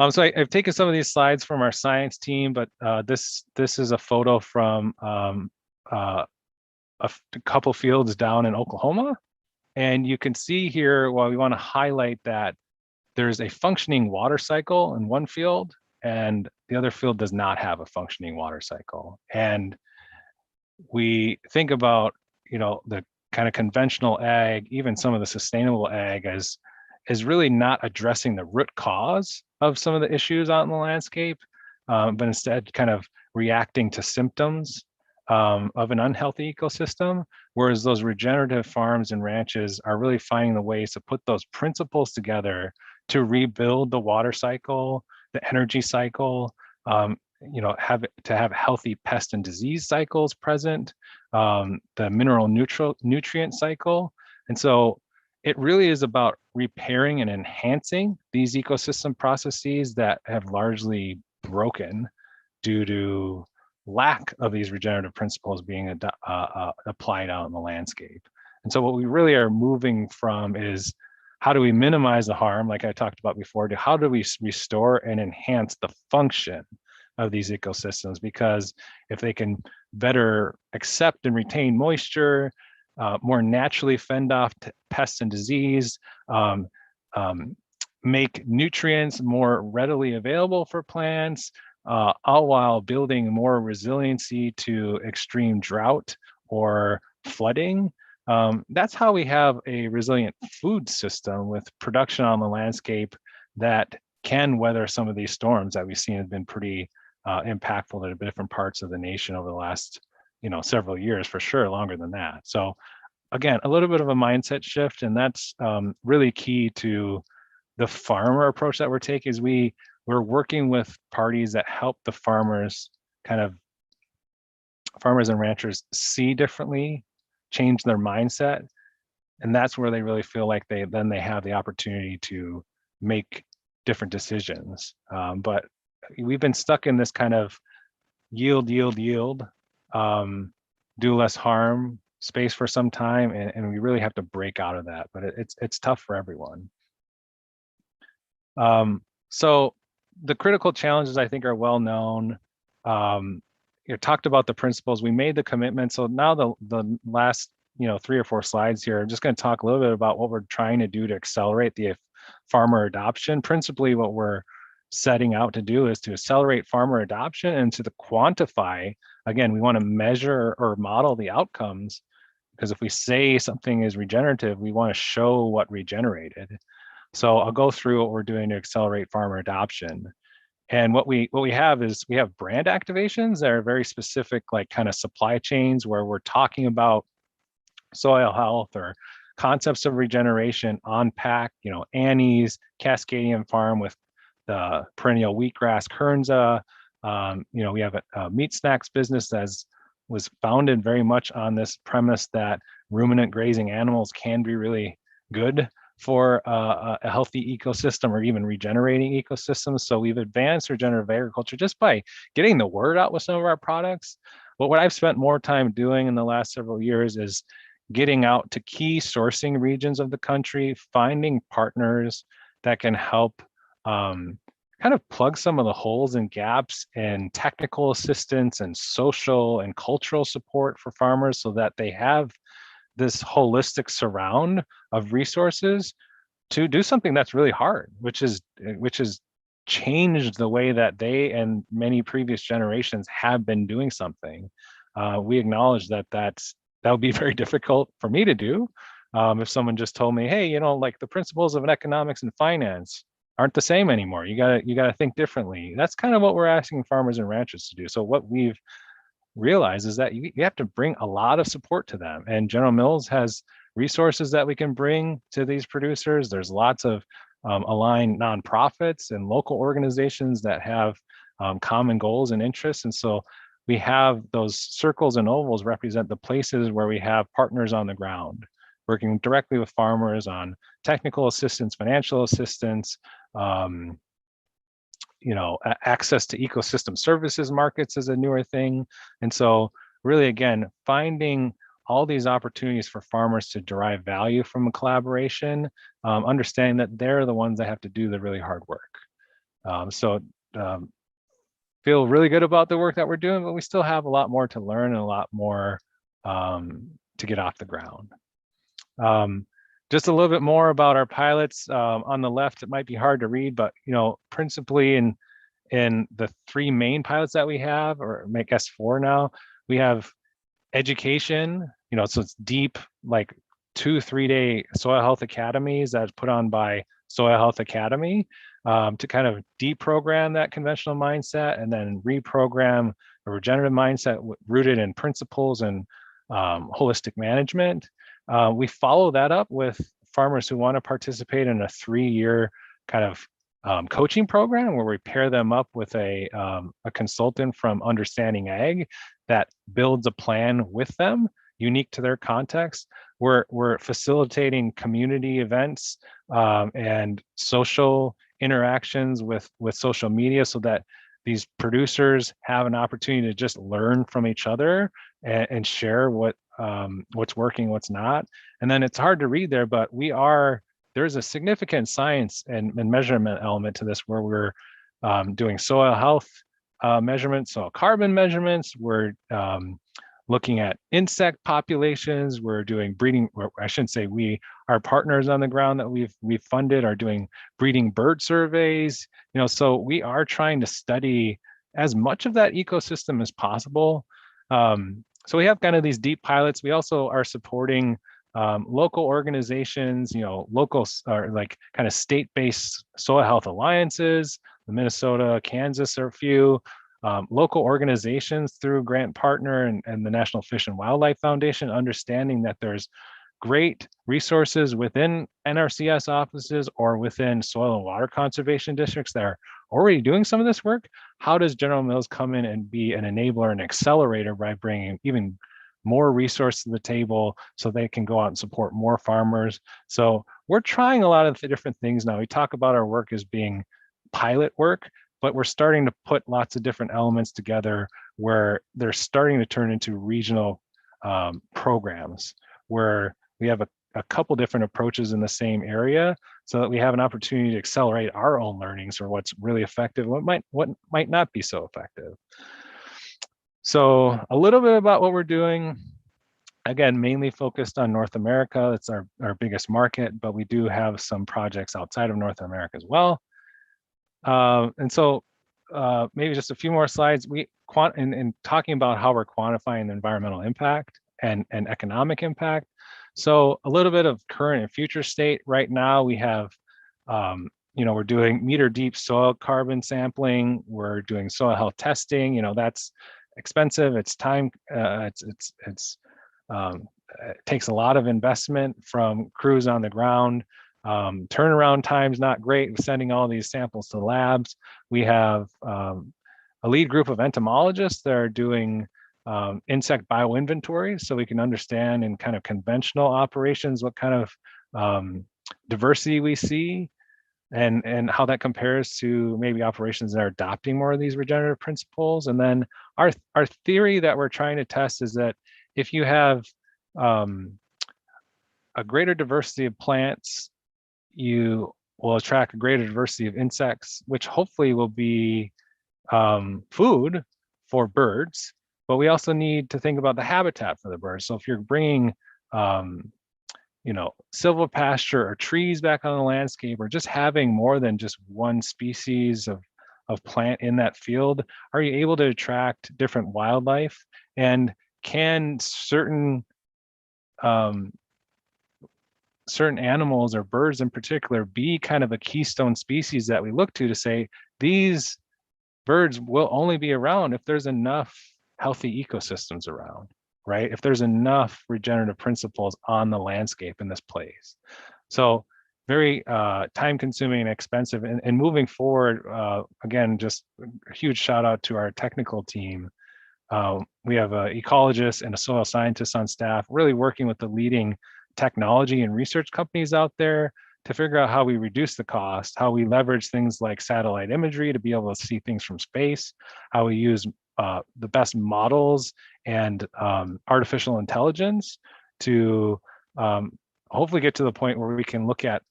So I've taken some of these slides from our science team, but this is a photo from a couple fields down in Oklahoma. And you can see here, we want to highlight that there's a functioning water cycle in one field, and the other field does not have a functioning water cycle. And we think about, the kind of conventional ag, even some of the sustainable ag, as really not addressing the root cause of some of the issues out in the landscape, but instead kind of reacting to symptoms of an unhealthy ecosystem, whereas those regenerative farms and ranches are really finding the ways to put those principles together to rebuild the water cycle, the energy cycle, have healthy pest and disease cycles present, the mineral nutrient cycle. And so it really is about repairing and enhancing these ecosystem processes that have largely broken due to lack of these regenerative principles being applied out in the landscape. And so what we really are moving from is, how do we minimize the harm, like I talked about before, to how do we restore and enhance the function of these ecosystems? Because if they can better accept and retain moisture, more naturally fend off pests and disease, make nutrients more readily available for plants, all while building more resiliency to extreme drought or flooding. That's how we have a resilient food system with production on the landscape that can weather some of these storms that we've seen have been pretty impactful to different parts of the nation over the last several years, for sure, longer than that. So again, a little bit of a mindset shift, and that's really key to the farmer approach that we're taking. Is we're working with parties that help the farmers and ranchers see differently, change their mindset, and that's where they really feel like they have the opportunity to make different decisions. But we've been stuck in this kind of yield, do less harm space for some time, and we really have to break out of that. But it's tough for everyone. So the critical challenges, I think, are well known. You talked about the principles. We made the commitment. So now the last 3 or 4 slides here, I'm just going to talk a little bit about what we're trying to do to accelerate the farmer adoption. Principally, what we're setting out to do is to accelerate farmer adoption and to quantify. Again, we want to measure or model the outcomes, because if we say something is regenerative, we want to show what regenerated. So I'll go through what we're doing to accelerate farmer adoption. And what we have is we have brand activations that are very specific, like kind of supply chains, where we're talking about soil health or concepts of regeneration on pack, Annie's Cascadian Farm with the perennial wheatgrass Kernza. We have a meat snacks business that was founded very much on this premise that ruminant grazing animals can be really good for a healthy ecosystem or even regenerating ecosystems. So we've advanced regenerative agriculture just by getting the word out with some of our products. But what I've spent more time doing in the last several years is getting out to key sourcing regions of the country, finding partners that can help kind of plug some of the holes and gaps in technical assistance and social and cultural support for farmers, so that they have this holistic surround of resources to do something that's really hard, which is changed the way that they and many previous generations have been doing something. We acknowledge that would be very difficult for me to do. If someone just told me, hey, like the principles of economics and finance aren't the same anymore. You gotta think differently. That's kind of what we're asking farmers and ranchers to do. So what we've realized is that you have to bring a lot of support to them. And General Mills has resources that we can bring to these producers. There's lots of aligned nonprofits and local organizations that have common goals and interests. And so we have those circles and ovals represent the places where we have partners on the ground, working directly with farmers on technical assistance, financial assistance, access to ecosystem services markets is a newer thing. And so really, again, finding all these opportunities for farmers to derive value from a collaboration, understanding that they're the ones that have to do the really hard work. Feel really good about the work that we're doing, but we still have a lot more to learn and a lot more to get off the ground. Just a little bit more about our pilots. On the left, it might be hard to read, but principally in the 3 main pilots that we have, or I guess 4 now, we have education. So it's deep, like 2-3 day soil health academies that's put on by Soil Health Academy to kind of deprogram that conventional mindset and then reprogram a regenerative mindset rooted in principles and holistic management. We follow that up with farmers who want to participate in a 3-year kind of coaching program where we pair them up with a consultant from Understanding Ag that builds a plan with them unique to their context. We're facilitating community events and social interactions with social media so that these producers have an opportunity to just learn from each other and share what's working, what's not. And then it's hard to read there, but there's a significant science and measurement element to this, where we're doing soil health measurements, soil carbon measurements. We're looking at insect populations. We're doing breeding, or I shouldn't say we, our partners on the ground that we've funded are doing breeding bird surveys. So we are trying to study as much of that ecosystem as possible. So we have kind of these deep pilots. We also are supporting local organizations, local or like kind of state-based soil health alliances. The Minnesota, Kansas are a few. Local organizations through Grant Partner and the National Fish and Wildlife Foundation, understanding that there's great resources within NRCS offices or within soil and water conservation districts that are already doing some of this work. How does General Mills come in and be an enabler and accelerator by bringing even more resources to the table so they can go out and support more farmers? So we're trying a lot of the different things now. We talk about our work as being pilot work, but we're starting to put lots of different elements together where they're starting to turn into regional programs where we have a couple different approaches in the same area so that we have an opportunity to accelerate our own learnings or what's really effective, what might not be so effective. So a little bit about what we're doing. Again, mainly focused on North America. It's our biggest market, but we do have some projects outside of North America as well. And so maybe just a few more slides. In talking about how we're quantifying the environmental impact and economic impact. So a little bit of current and future state. Right now we have, we're doing meter deep soil carbon sampling. We're doing soil health testing. That's expensive. It's time. It takes a lot of investment from crews on the ground. Turnaround time's not great with sending all these samples to labs. We have a lead group of entomologists that are doing insect bioinventory, so we can understand in kind of conventional operations what kind of diversity we see and how that compares to maybe operations that are adopting more of these regenerative principles. And then our theory that we're trying to test is that if you have a greater diversity of plants, you will attract a greater diversity of insects, which hopefully will be food for birds. But we also need to think about the habitat for the birds. So if you're bringing, silvopasture or trees back on the landscape, or just having more than just one species of plant in that field, are you able to attract different wildlife? And can certain animals or birds in particular be kind of a keystone species that we look to say these birds will only be around if there's enough healthy ecosystems around, right? If there's enough regenerative principles on the landscape in this place. So very time consuming and expensive. And moving forward, again, just a huge shout out to our technical team. We have an ecologist and a soil scientist on staff, really working with the leading technology and research companies out there to figure out how we reduce the cost, how we leverage things like satellite imagery to be able to see things from space, how we use the best models and artificial intelligence to hopefully get to the point where we can look at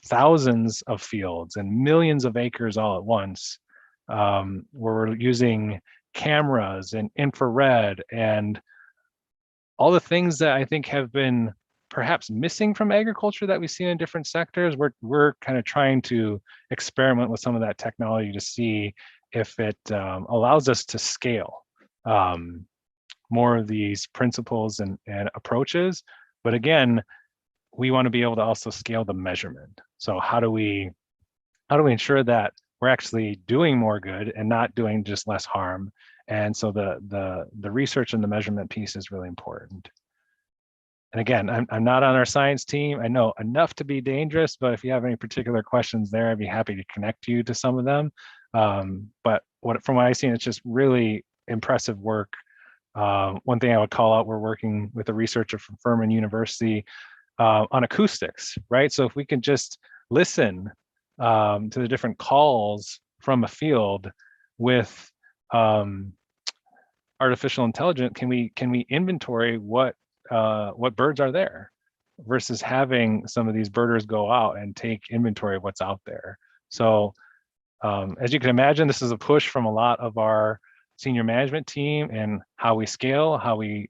thousands of fields and millions of acres all at once, where we're using cameras and infrared and all the things that I think have been perhaps missing from agriculture that we see in different sectors. We're kind of trying to experiment with some of that technology to see if it allows us to scale more of these principles and approaches. But again, we want to be able to also scale the measurement. So how do we ensure that we're actually doing more good and not doing just less harm? And so the research and the measurement piece is really important. And again, I'm not on our science team. I know enough to be dangerous, but if you have any particular questions there, I'd be happy to connect you to some of them. But from what I've seen, it's just really impressive work. One thing I would call out, we're working with a researcher from Furman University on acoustics, right? So if we can just listen to the different calls from a field with artificial intelligence, can we inventory what birds are there versus having some of these birders go out and take inventory of what's out there. So as you can imagine, this is a push from a lot of our senior management team and how we scale, how we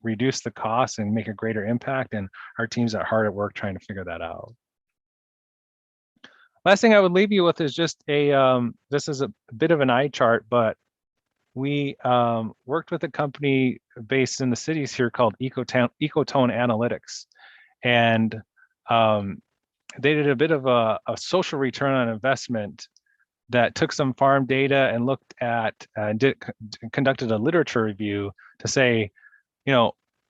reduce the costs and make a greater impact. And our teams are hard at work trying to figure that out. Last thing I would leave you with is just this is a bit of an eye chart, but we worked with a company based in the cities here called Ecotone Analytics. And they did a bit of a social return on investment that took some farm data and looked at, conducted a literature review to say,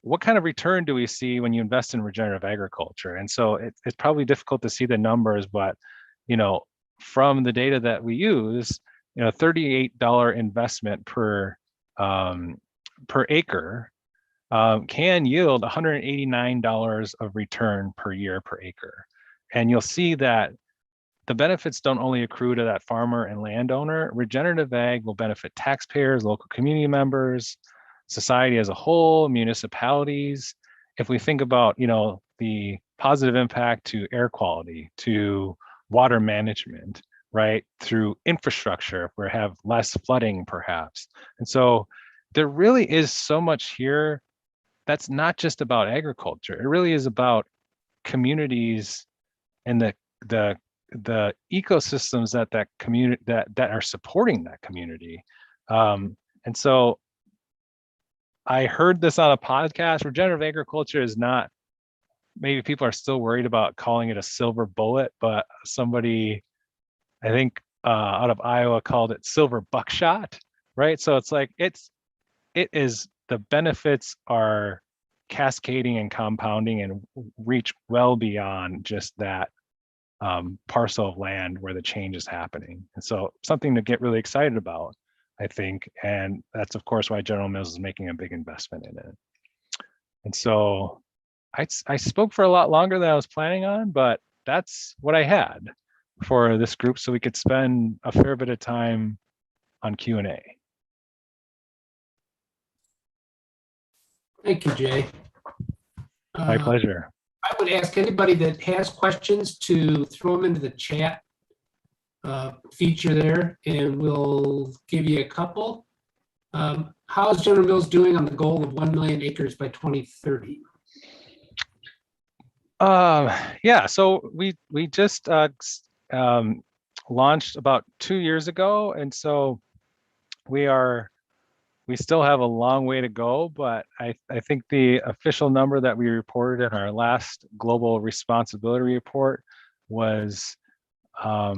what kind of return do we see when you invest in regenerative agriculture? And so it's probably difficult to see the numbers, but from the data that we use, $38 investment per acre can yield $189 of return per year per acre. And you'll see that the benefits don't only accrue to that farmer and landowner. Regenerative ag will benefit taxpayers, local community members, society as a whole, municipalities. If we think about, the positive impact to air quality, to water management, right, through infrastructure, if we have less flooding perhaps. And so there really is so much here that's not just about agriculture. It really is about communities and the ecosystems that community that are supporting that community. And so I heard this on a podcast. Regenerative agriculture is not, maybe people are still worried about calling it a silver bullet, but somebody, I think out of Iowa, called it silver buckshot, right? So it's like, it is, the benefits are cascading and compounding and reach well beyond just that parcel of land where the change is happening. And so something to get really excited about, I think. And that's of course why General Mills is making a big investment in it. And so I spoke for a lot longer than I was planning on, but that's what I had for this group, so we could spend a fair bit of time on Q&A. Thank you, Jay. My pleasure. I would ask anybody that has questions to throw them into the chat feature there, and we'll give you a couple. How is General Mills doing on the goal of 1 million acres by 2030? Yeah, so we just launched about 2 years ago, and so we still have a long way to go, but I think the official number that we reported in our last global responsibility report was I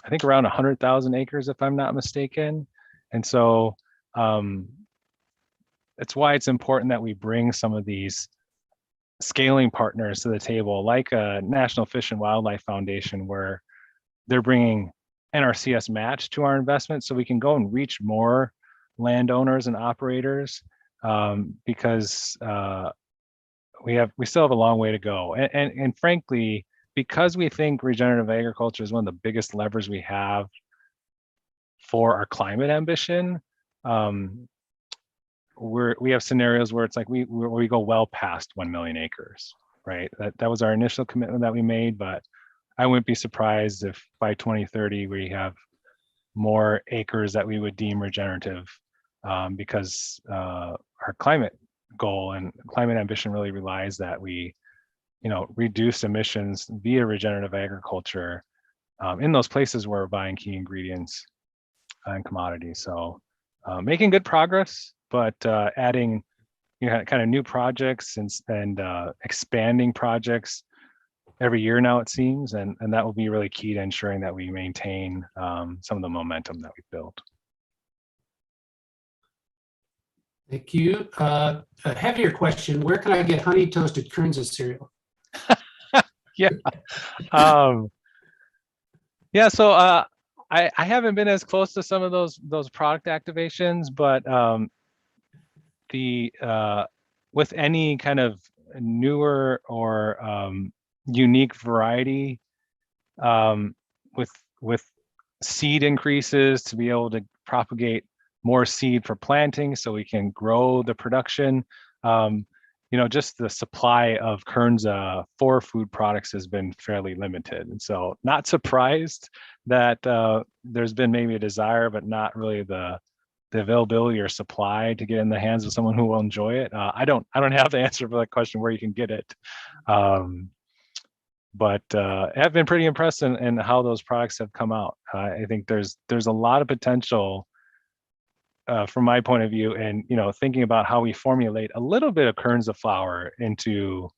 think around 100,000 acres, if I'm not mistaken. And so that's why it's important that we bring some of these scaling partners to the table, like a National Fish and Wildlife Foundation, where they're bringing NRCS match to our investment, so we can go and reach more landowners and operators, because we still have a long way to go. And frankly, because we think regenerative agriculture is one of the biggest levers we have for our climate ambition, we have scenarios where it's like we go well past 1 million acres, right? That was our initial commitment that we made, but I wouldn't be surprised if by 2030 we have more acres that we would deem regenerative, because our climate goal and climate ambition really relies that we, reduce emissions via regenerative agriculture in those places where we're buying key ingredients and commodities. So making good progress, but adding kind of new projects and expanding projects every year now, it seems, and that will be really key to ensuring that we maintain some of the momentum that we've built. Thank you. A heavier question: where can I get honey toasted Kernza cereal? Yeah. Yeah. So I haven't been as close to some of those product activations, but with any kind of newer or unique variety, with seed increases to be able to propagate more seed for planting so we can grow the production. Just the supply of Kernza for food products has been fairly limited. And so not surprised that there's been maybe a desire, but not really the availability or supply to get in the hands of someone who will enjoy it. I don't have the answer for that question where you can get it. But I've been pretty impressed in how those products have come out. I think there's a lot of potential from my point of view, and thinking about how we formulate a little bit of Kernza flour into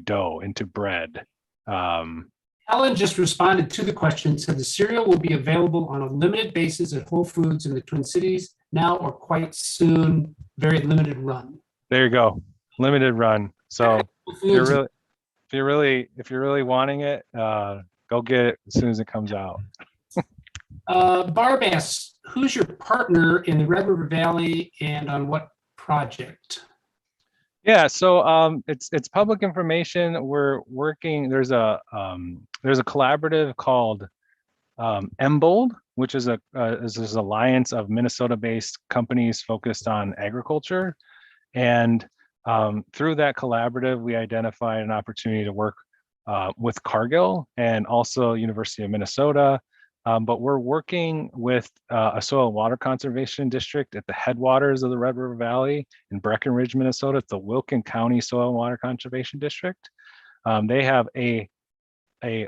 dough, into bread. Ellen just responded to the question, said the cereal will be available on a limited basis at Whole Foods in the Twin Cities now or quite soon, very limited run. There you go, limited run. So if you're really wanting it, go get it as soon as it comes out. Barb asks, who's your partner in the Red River Valley and on what project? Yeah, so it's public information. We're working. There's a collaborative called MBOLD, which is this alliance of Minnesota-based companies focused on agriculture. And through that collaborative, we identified an opportunity to work with Cargill and also University of Minnesota. But we're working with a soil and water conservation district at the headwaters of the Red River Valley in Breckenridge, Minnesota. It's the Wilkin County Soil and Water Conservation District. They have a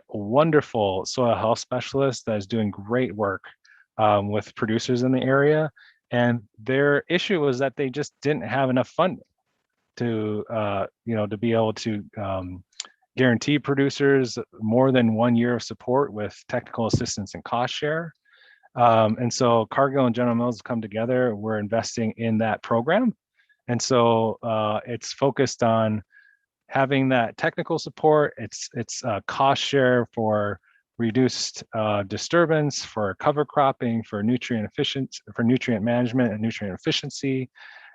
wonderful soil health specialist that is doing great work with producers in the area. And their issue was that they just didn't have enough funding to, to be able to guarantee producers more than 1 year of support with technical assistance and cost share. And so Cargill and General Mills have come together. We're investing in that program. And so it's focused on having that technical support. It's cost share for reduced disturbance, for cover cropping, for nutrient management and nutrient efficiency.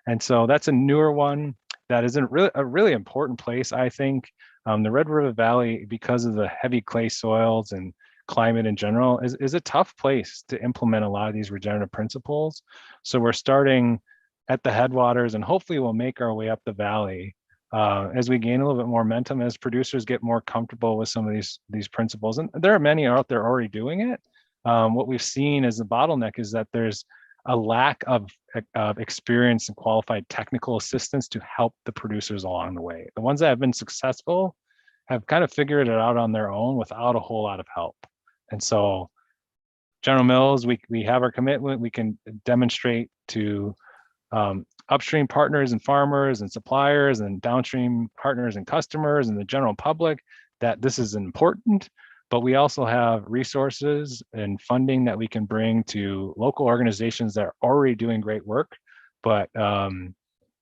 And so that's a newer one that is a really important place, I think. The Red River Valley, because of the heavy clay soils and climate in general, is a tough place to implement a lot of these regenerative principles. So we're starting at the headwaters, and hopefully we'll make our way up the valley as we gain a little bit more momentum, as producers get more comfortable with some of these principles. And there are many out there already doing it. What we've seen as the bottleneck is that there's a lack of experience and qualified technical assistance to help the producers along the way. The ones that have been successful have kind of figured it out on their own without a whole lot of help. And so General Mills, we have our commitment. We can demonstrate to upstream partners and farmers and suppliers and downstream partners and customers and the general public that this is important. But we also have resources and funding that we can bring to local organizations that are already doing great work, but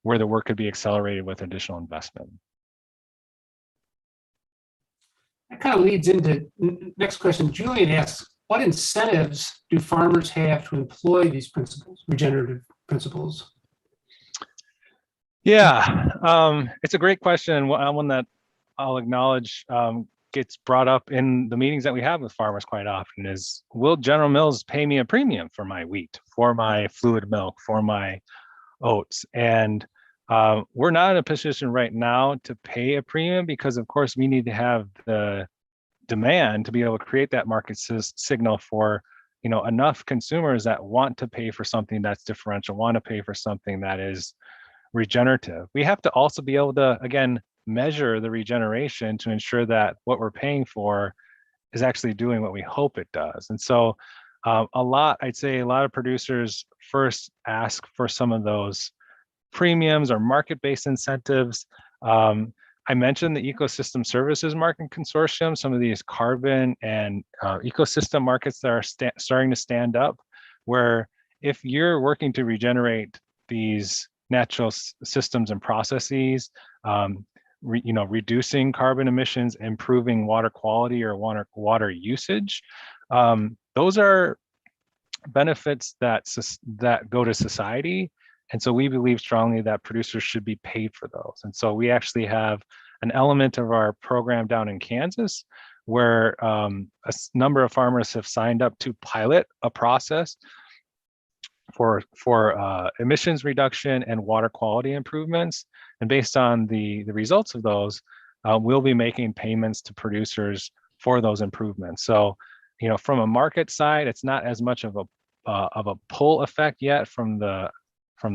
where the work could be accelerated with additional investment. That kind of leads into next question. Julian asks, what incentives do farmers have to employ these principles, regenerative principles? Yeah, it's a great question. One that I'll acknowledge gets brought up in the meetings that we have with farmers quite often is, will General Mills pay me a premium for my wheat, for my fluid milk, for my oats? And we're not in a position right now to pay a premium because, of course, we need to have the demand to be able to create that market signal for enough consumers that want to pay for something that's differential, want to pay for something that is regenerative. We have to also be able to, again, measure the regeneration to ensure that what we're paying for is actually doing what we hope it does. And so I'd say a lot of producers first ask for some of those premiums or market-based incentives. I mentioned the Ecosystem Services Market Consortium, some of these carbon and ecosystem markets that are starting to stand up, where if you're working to regenerate these natural systems and processes, reducing carbon emissions, improving water quality or water usage, those are benefits that go to society. And so we believe strongly that producers should be paid for those. And so we actually have an element of our program down in Kansas where a number of farmers have signed up to pilot a process for emissions reduction and water quality improvements. And based on the results of those, we'll be making payments to producers for those improvements. So, from a market side, it's not as much of a pull effect yet from the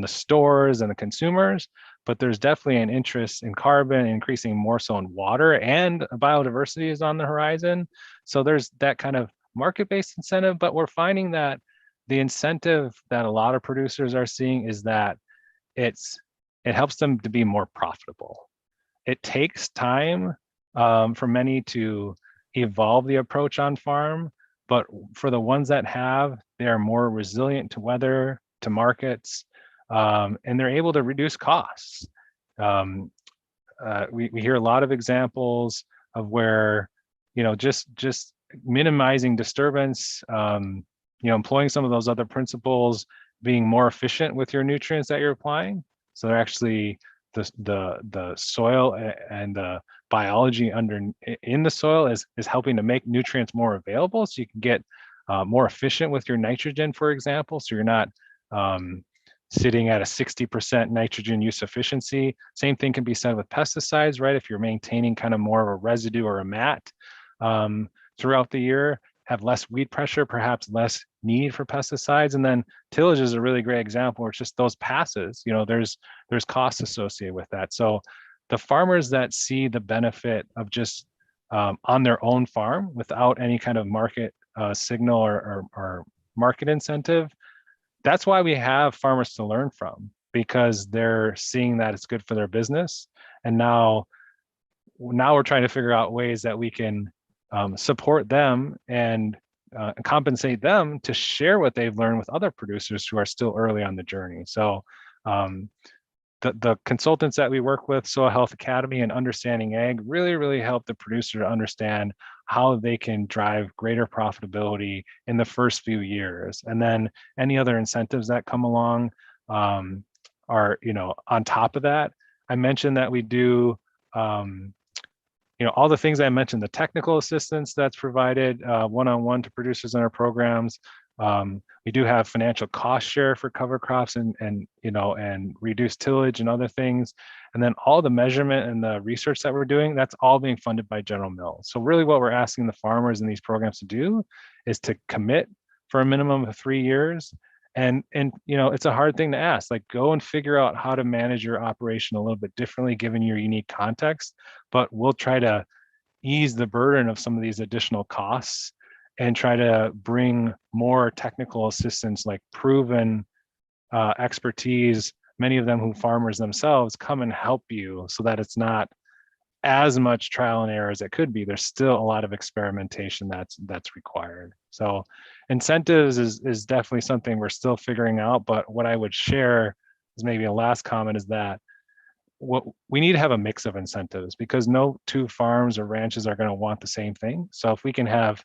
stores and the consumers, but there's definitely an interest in carbon, increasing more so in water, and biodiversity is on the horizon. So there's that kind of market-based incentive, but we're finding that the incentive that a lot of producers are seeing is that it helps them to be more profitable. It takes time for many to evolve the approach on farm, but for the ones that have, they are more resilient to weather, to markets, and they're able to reduce costs. We hear a lot of examples of where, just minimizing disturbance, employing some of those other principles, being more efficient with your nutrients that you're applying. So they're actually the soil and the biology in the soil is helping to make nutrients more available, so you can get more efficient with your nitrogen, for example. So you're not sitting at a 60% nitrogen use efficiency. Same thing can be said with pesticides, right? If you're maintaining kind of more of a residue or a mat throughout the year, have less weed pressure, perhaps less need for pesticides. And then tillage is a really great example where it's just those passes, there's costs associated with that. So the farmers that see the benefit of just on their own farm without any kind of market signal or market incentive, that's why we have farmers to learn from, because they're seeing that it's good for their business. And now we're trying to figure out ways that we can support them and compensate them to share what they've learned with other producers who are still early on the journey. So the consultants that we work with, Soil Health Academy and Understanding Ag, really help the producer to understand how they can drive greater profitability in the first few years. And then any other incentives that come along are, on top of that. I mentioned that we do all the things I mentioned, the technical assistance that's provided one-on-one to producers in our programs. We do have financial cost share for cover crops and reduced tillage and other things. And then all the measurement and the research that we're doing, that's all being funded by General Mills. So really what we're asking the farmers in these programs to do is to commit for a minimum of 3 years. And it's a hard thing to ask, like go and figure out how to manage your operation a little bit differently given your unique context, but we'll try to ease the burden of some of these additional costs and try to bring more technical assistance, like proven expertise, many of them who farmers themselves come and help you, so that it's not as much trial and error as it could be. There's still a lot of experimentation that's required. So incentives is definitely something we're still figuring out, but what I would share is maybe a last comment is that what we need to have a mix of incentives, because no two farms or ranches are going to want the same thing. So if we can have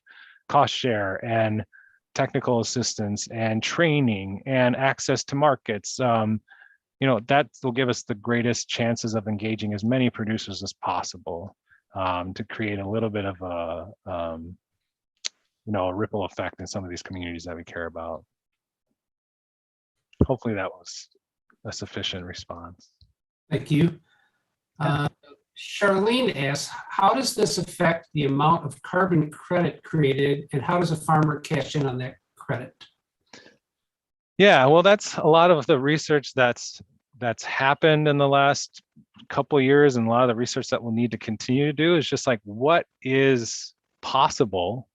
cost share and technical assistance and training and access to markets, that will give us the greatest chances of engaging as many producers as possible to create a little bit of a ripple effect in some of these communities that we care about. Hopefully that was a sufficient response. Thank you. Charlene asks, how does this affect the amount of carbon credit created, and how does a farmer cash in on that credit? Yeah, well, that's a lot of the research that's happened in the last couple of years, and a lot of the research that we'll need to continue to do is just like, what is possible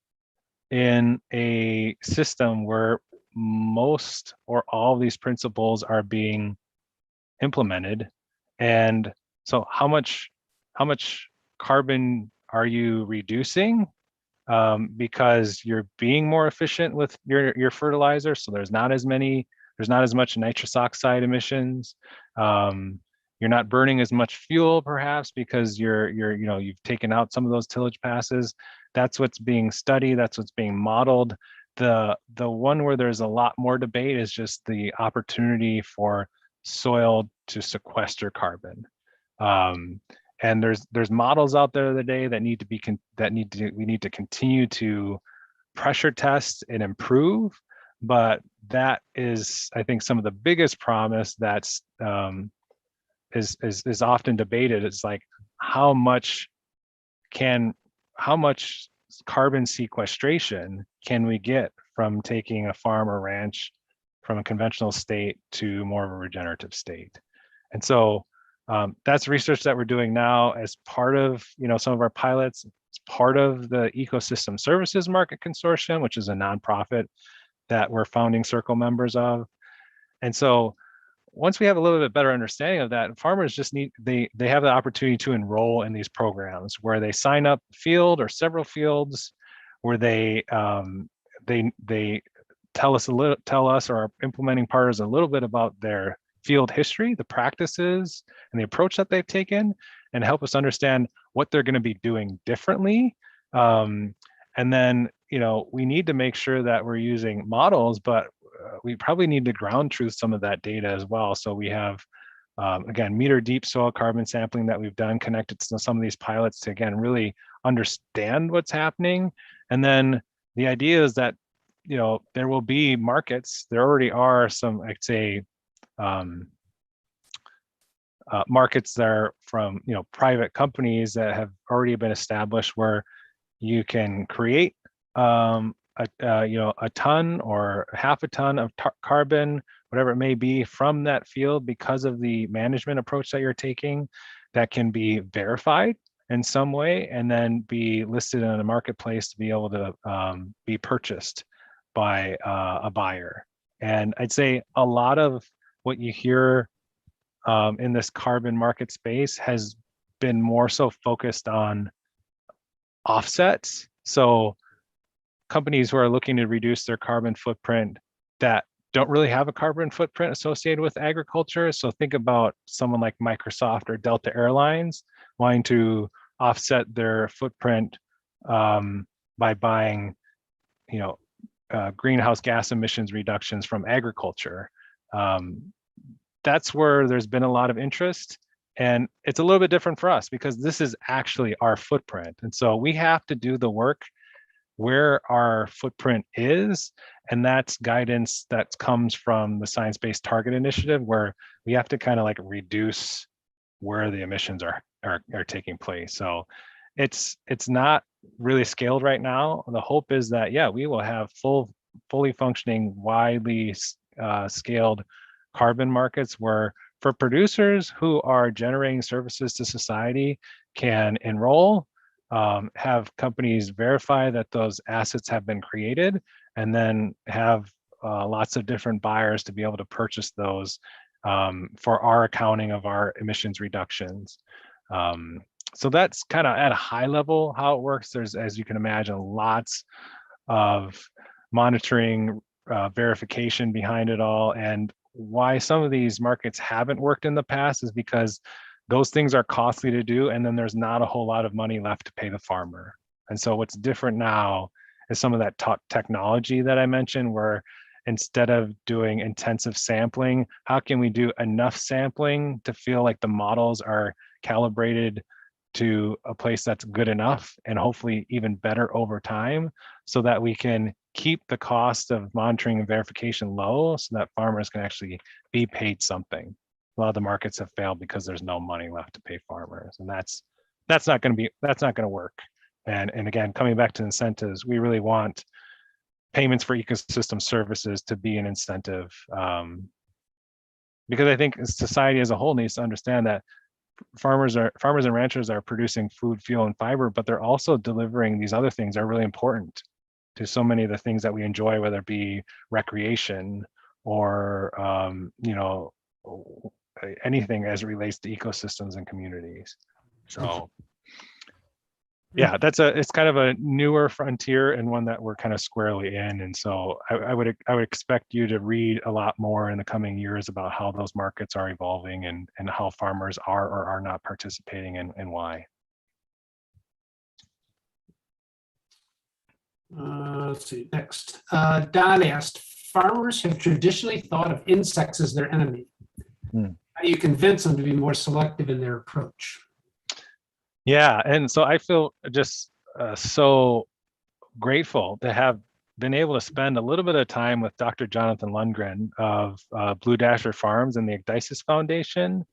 in a system where most or all of these principles are being implemented. And so how much carbon are you reducing because you're being more efficient with your fertilizer, so there's not as much nitrous oxide emissions. You're not burning as much fuel perhaps because you've taken out some of those tillage passes. That's what's being studied, that's what's being modeled. The one where there's a lot more debate is just the opportunity for soil to sequester carbon. And there's models out there today that we need to continue to pressure test and improve. But that is, I think, some of the biggest promise that's is often debated. It's like how much carbon sequestration can we get from taking a farm or ranch from a conventional state to more of a regenerative state? And so that's research that we're doing now as part of some of our pilots. It's part of the Ecosystem Services Market Consortium, which is a nonprofit that we're founding circle members of. And so once we have a little bit better understanding of that, farmers just they have the opportunity to enroll in these programs where they sign up a field or several fields, where they tell us or our implementing partners a little bit about their field history, the practices, and the approach that they've taken, and help us understand what they're going to be doing differently. And then, we need to make sure that we're using models, but we probably need to ground truth some of that data as well. So we have again, meter deep soil carbon sampling that we've done, connected to some of these pilots to, again, really understand what's happening. And then the idea is that, you know, there will be markets. There already are some, I'd say, markets that are from, you know, private companies that have already been established where you can create you know, a ton or half a ton of carbon, whatever it may be, from that field because of the management approach that you're taking, that can be verified in some way and then be listed in a marketplace to be able to be purchased by a buyer. And I'd say a lot of what you hear in this carbon market space has been more so focused on offsets. So companies who are looking to reduce their carbon footprint that don't really have a carbon footprint associated with agriculture. So think about someone like Microsoft or Delta Airlines wanting to offset their footprint by buying, you know, greenhouse gas emissions reductions from agriculture. That's where there's been a lot of interest. And it's a little bit different for us because this is actually our footprint. And so we have to do the work where our footprint is. And that's guidance that comes from the Science Based Target Initiative, where we have to kind of like reduce where the emissions are taking place. So it's not really scaled right now. The hope is that, yeah, we will have fully functioning, widely scaled carbon markets where for producers who are generating services to society can enroll, have companies verify that those assets have been created, and then have lots of different buyers to be able to purchase those for our accounting of our emissions reductions. So that's kind of at a high level how it works. There's, as you can imagine, lots of monitoring, verification behind it all. And why some of these markets haven't worked in the past is because those things are costly to do, and then there's not a whole lot of money left to pay the farmer. And so what's different now is some of that technology that I mentioned, where instead of doing intensive sampling, how can we do enough sampling to feel like the models are calibrated to a place that's good enough and hopefully even better over time, so that we can keep the cost of monitoring and verification low so that farmers can actually be paid something. A lot of the markets have failed because there's no money left to pay farmers, and that's not going to work. And again, coming back to incentives, we really want payments for ecosystem services to be an incentive, because I think society as a whole needs to understand that farmers and ranchers are producing food, fuel, and fiber, but they're also delivering these other things that are really important to so many of the things that we enjoy, whether it be recreation or you know, anything as it relates to ecosystems and communities. So yeah, it's kind of a newer frontier and one that we're kind of squarely in. And so I would expect you to read a lot more in the coming years about how those markets are evolving and how farmers are or are not participating and why. Let's see, next. Don asked, farmers have traditionally thought of insects as their enemy. How do you convince them to be more selective in their approach? Yeah, and so I feel just so grateful to have been able to spend a little bit of time with Dr. Jonathan Lundgren of Blue Dasher Farms and the Ecdysis Foundation.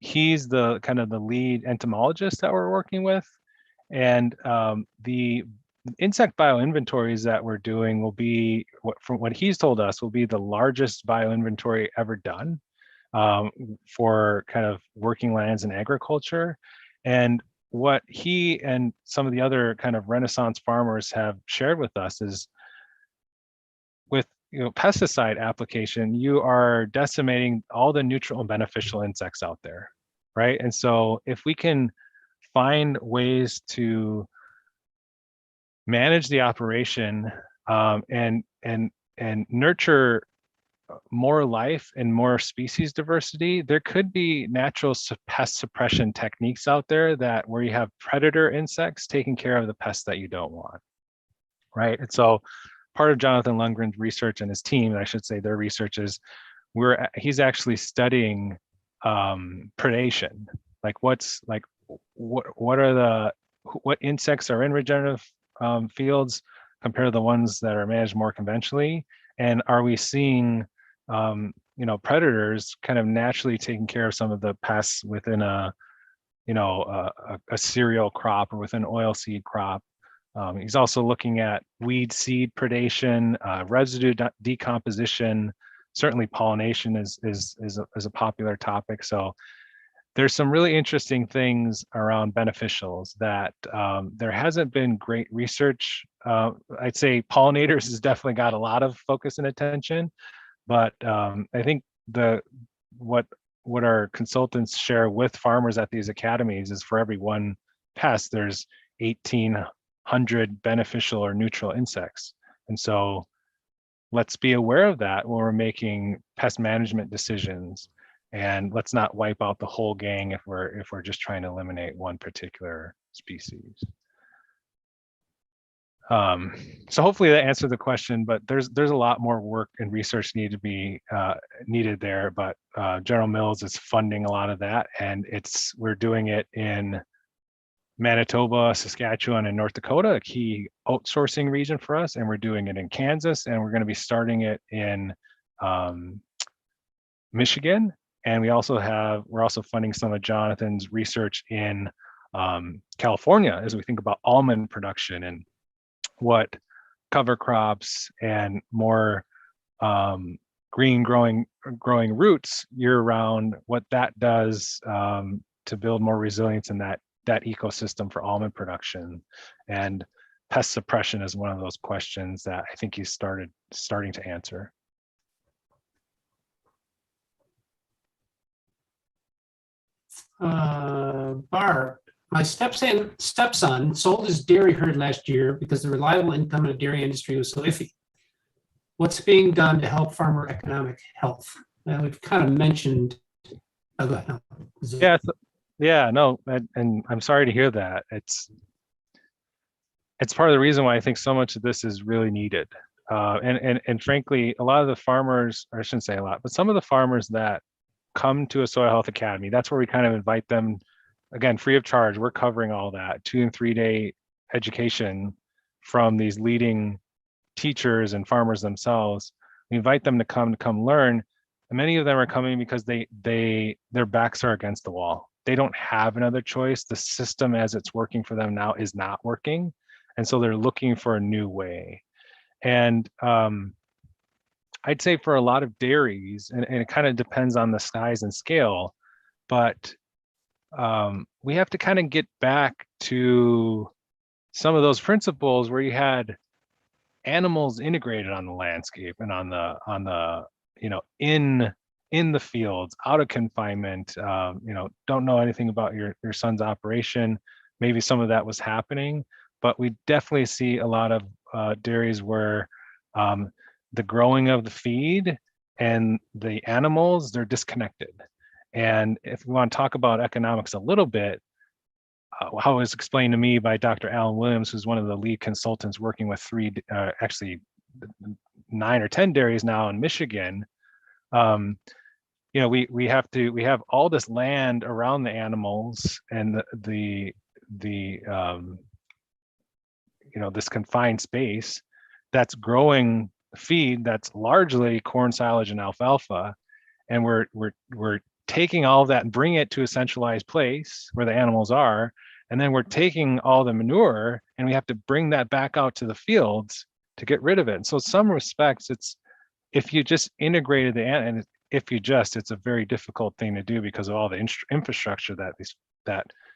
He's the kind of the lead entomologist that we're working with, and the insect bioinventories that we're doing will be, from what he's told us, will be the largest bioinventory ever done for kind of working lands and agriculture. And what he and some of the other kind of Renaissance farmers have shared with us is, with pesticide application, you are decimating all the neutral and beneficial insects out there, right? And so if we can find ways to manage the operation and nurture more life and more species diversity, there could be natural pest suppression techniques out there that where you have predator insects taking care of the pests that you don't want, right? And so part of Jonathan Lundgren's research and his team, I should say, their research is he's actually studying predation, like what insects are in regenerative fields compared to the ones that are managed more conventionally, and are we seeing predators kind of naturally taking care of some of the pests within a cereal crop or within an oilseed crop. He's also looking at weed seed predation, residue decomposition. Certainly pollination is a popular topic. So there's some really interesting things around beneficials that there hasn't been great research. I'd say pollinators has definitely got a lot of focus and attention, but I think what our consultants share with farmers at these academies is for every one pest, there's 1,800 beneficial or neutral insects. And so let's be aware of that when we're making pest management decisions. And let's not wipe out the whole gang if we're just trying to eliminate one particular species. So hopefully that answered the question, but there's a lot more work and research needed to be needed there. But General Mills is funding a lot of that, and we're doing it in Manitoba, Saskatchewan, and North Dakota, a key outsourcing region for us, and we're doing it in Kansas, and we're going to be starting it in Michigan. And we're also funding some of Jonathan's research in California as we think about almond production and what cover crops and more green growing roots year round, what that does to build more resilience in that ecosystem for almond production. And pest suppression is one of those questions that I think he's starting to answer. Barb, my stepson sold his dairy herd last year because the reliable income in the dairy industry was so iffy. What's being done to help farmer economic health? We've kind of mentioned. No, and I'm sorry to hear that. It's part of the reason why I think so much of this is really needed. And frankly, a lot of the farmers, or I shouldn't say a lot, but some of the farmers that come to a soil health academy, that's where we kind of invite them, again, free of charge. We're covering all that 2 and 3 day education from these leading teachers and farmers themselves. We invite them to come learn, and many of them are coming because their backs are against the wall. They don't have another choice. The system as it's working for them now is not working, and so they're looking for a new way. And I'd say for a lot of dairies, and it kind of depends on the size and scale, but we have to kind of get back to some of those principles where you had animals integrated on the landscape and on the in the fields, out of confinement. Don't know anything about your son's operation. Maybe some of that was happening, but we definitely see a lot of dairies where the growing of the feed and the animals, they're disconnected. And if we want to talk about economics a little bit, how it was explained to me by Dr. Alan Williams, who's one of the lead consultants working with actually 9 or 10 dairies now in Michigan. We have all this land around the animals and this confined space that's growing feed that's largely corn silage and alfalfa, and we're taking all of that and bringing it to a centralized place where the animals are, and then we're taking all the manure and we have to bring that back out to the fields to get rid of it. And so in some respects, if you just integrated it's a very difficult thing to do because of all the infrastructure that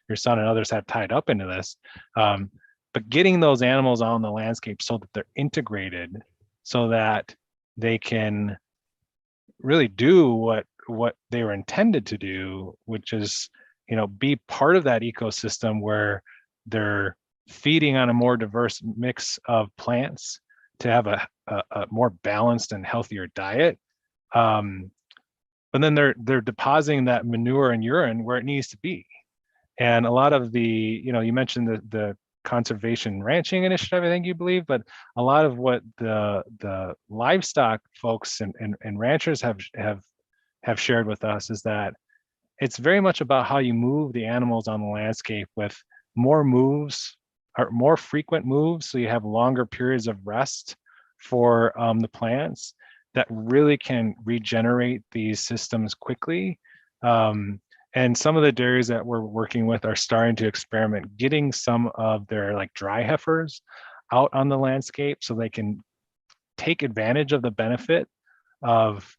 your son and others have tied up into this. But getting those animals on the landscape so that they're integrated, so that they can really do what they were intended to do, which is, be part of that ecosystem where they're feeding on a more diverse mix of plants to have a more balanced and healthier diet. But then they're depositing that manure and urine where it needs to be. And a lot of you mentioned the conservation ranching initiative, I think you believe, but a lot of what the livestock folks and ranchers have shared with us is that it's very much about how you move the animals on the landscape with more moves or more frequent moves, so you have longer periods of rest for the plants that really can regenerate these systems quickly. And some of the dairies that we're working with are starting to experiment getting some of their like dry heifers out on the landscape so they can take advantage of the benefit of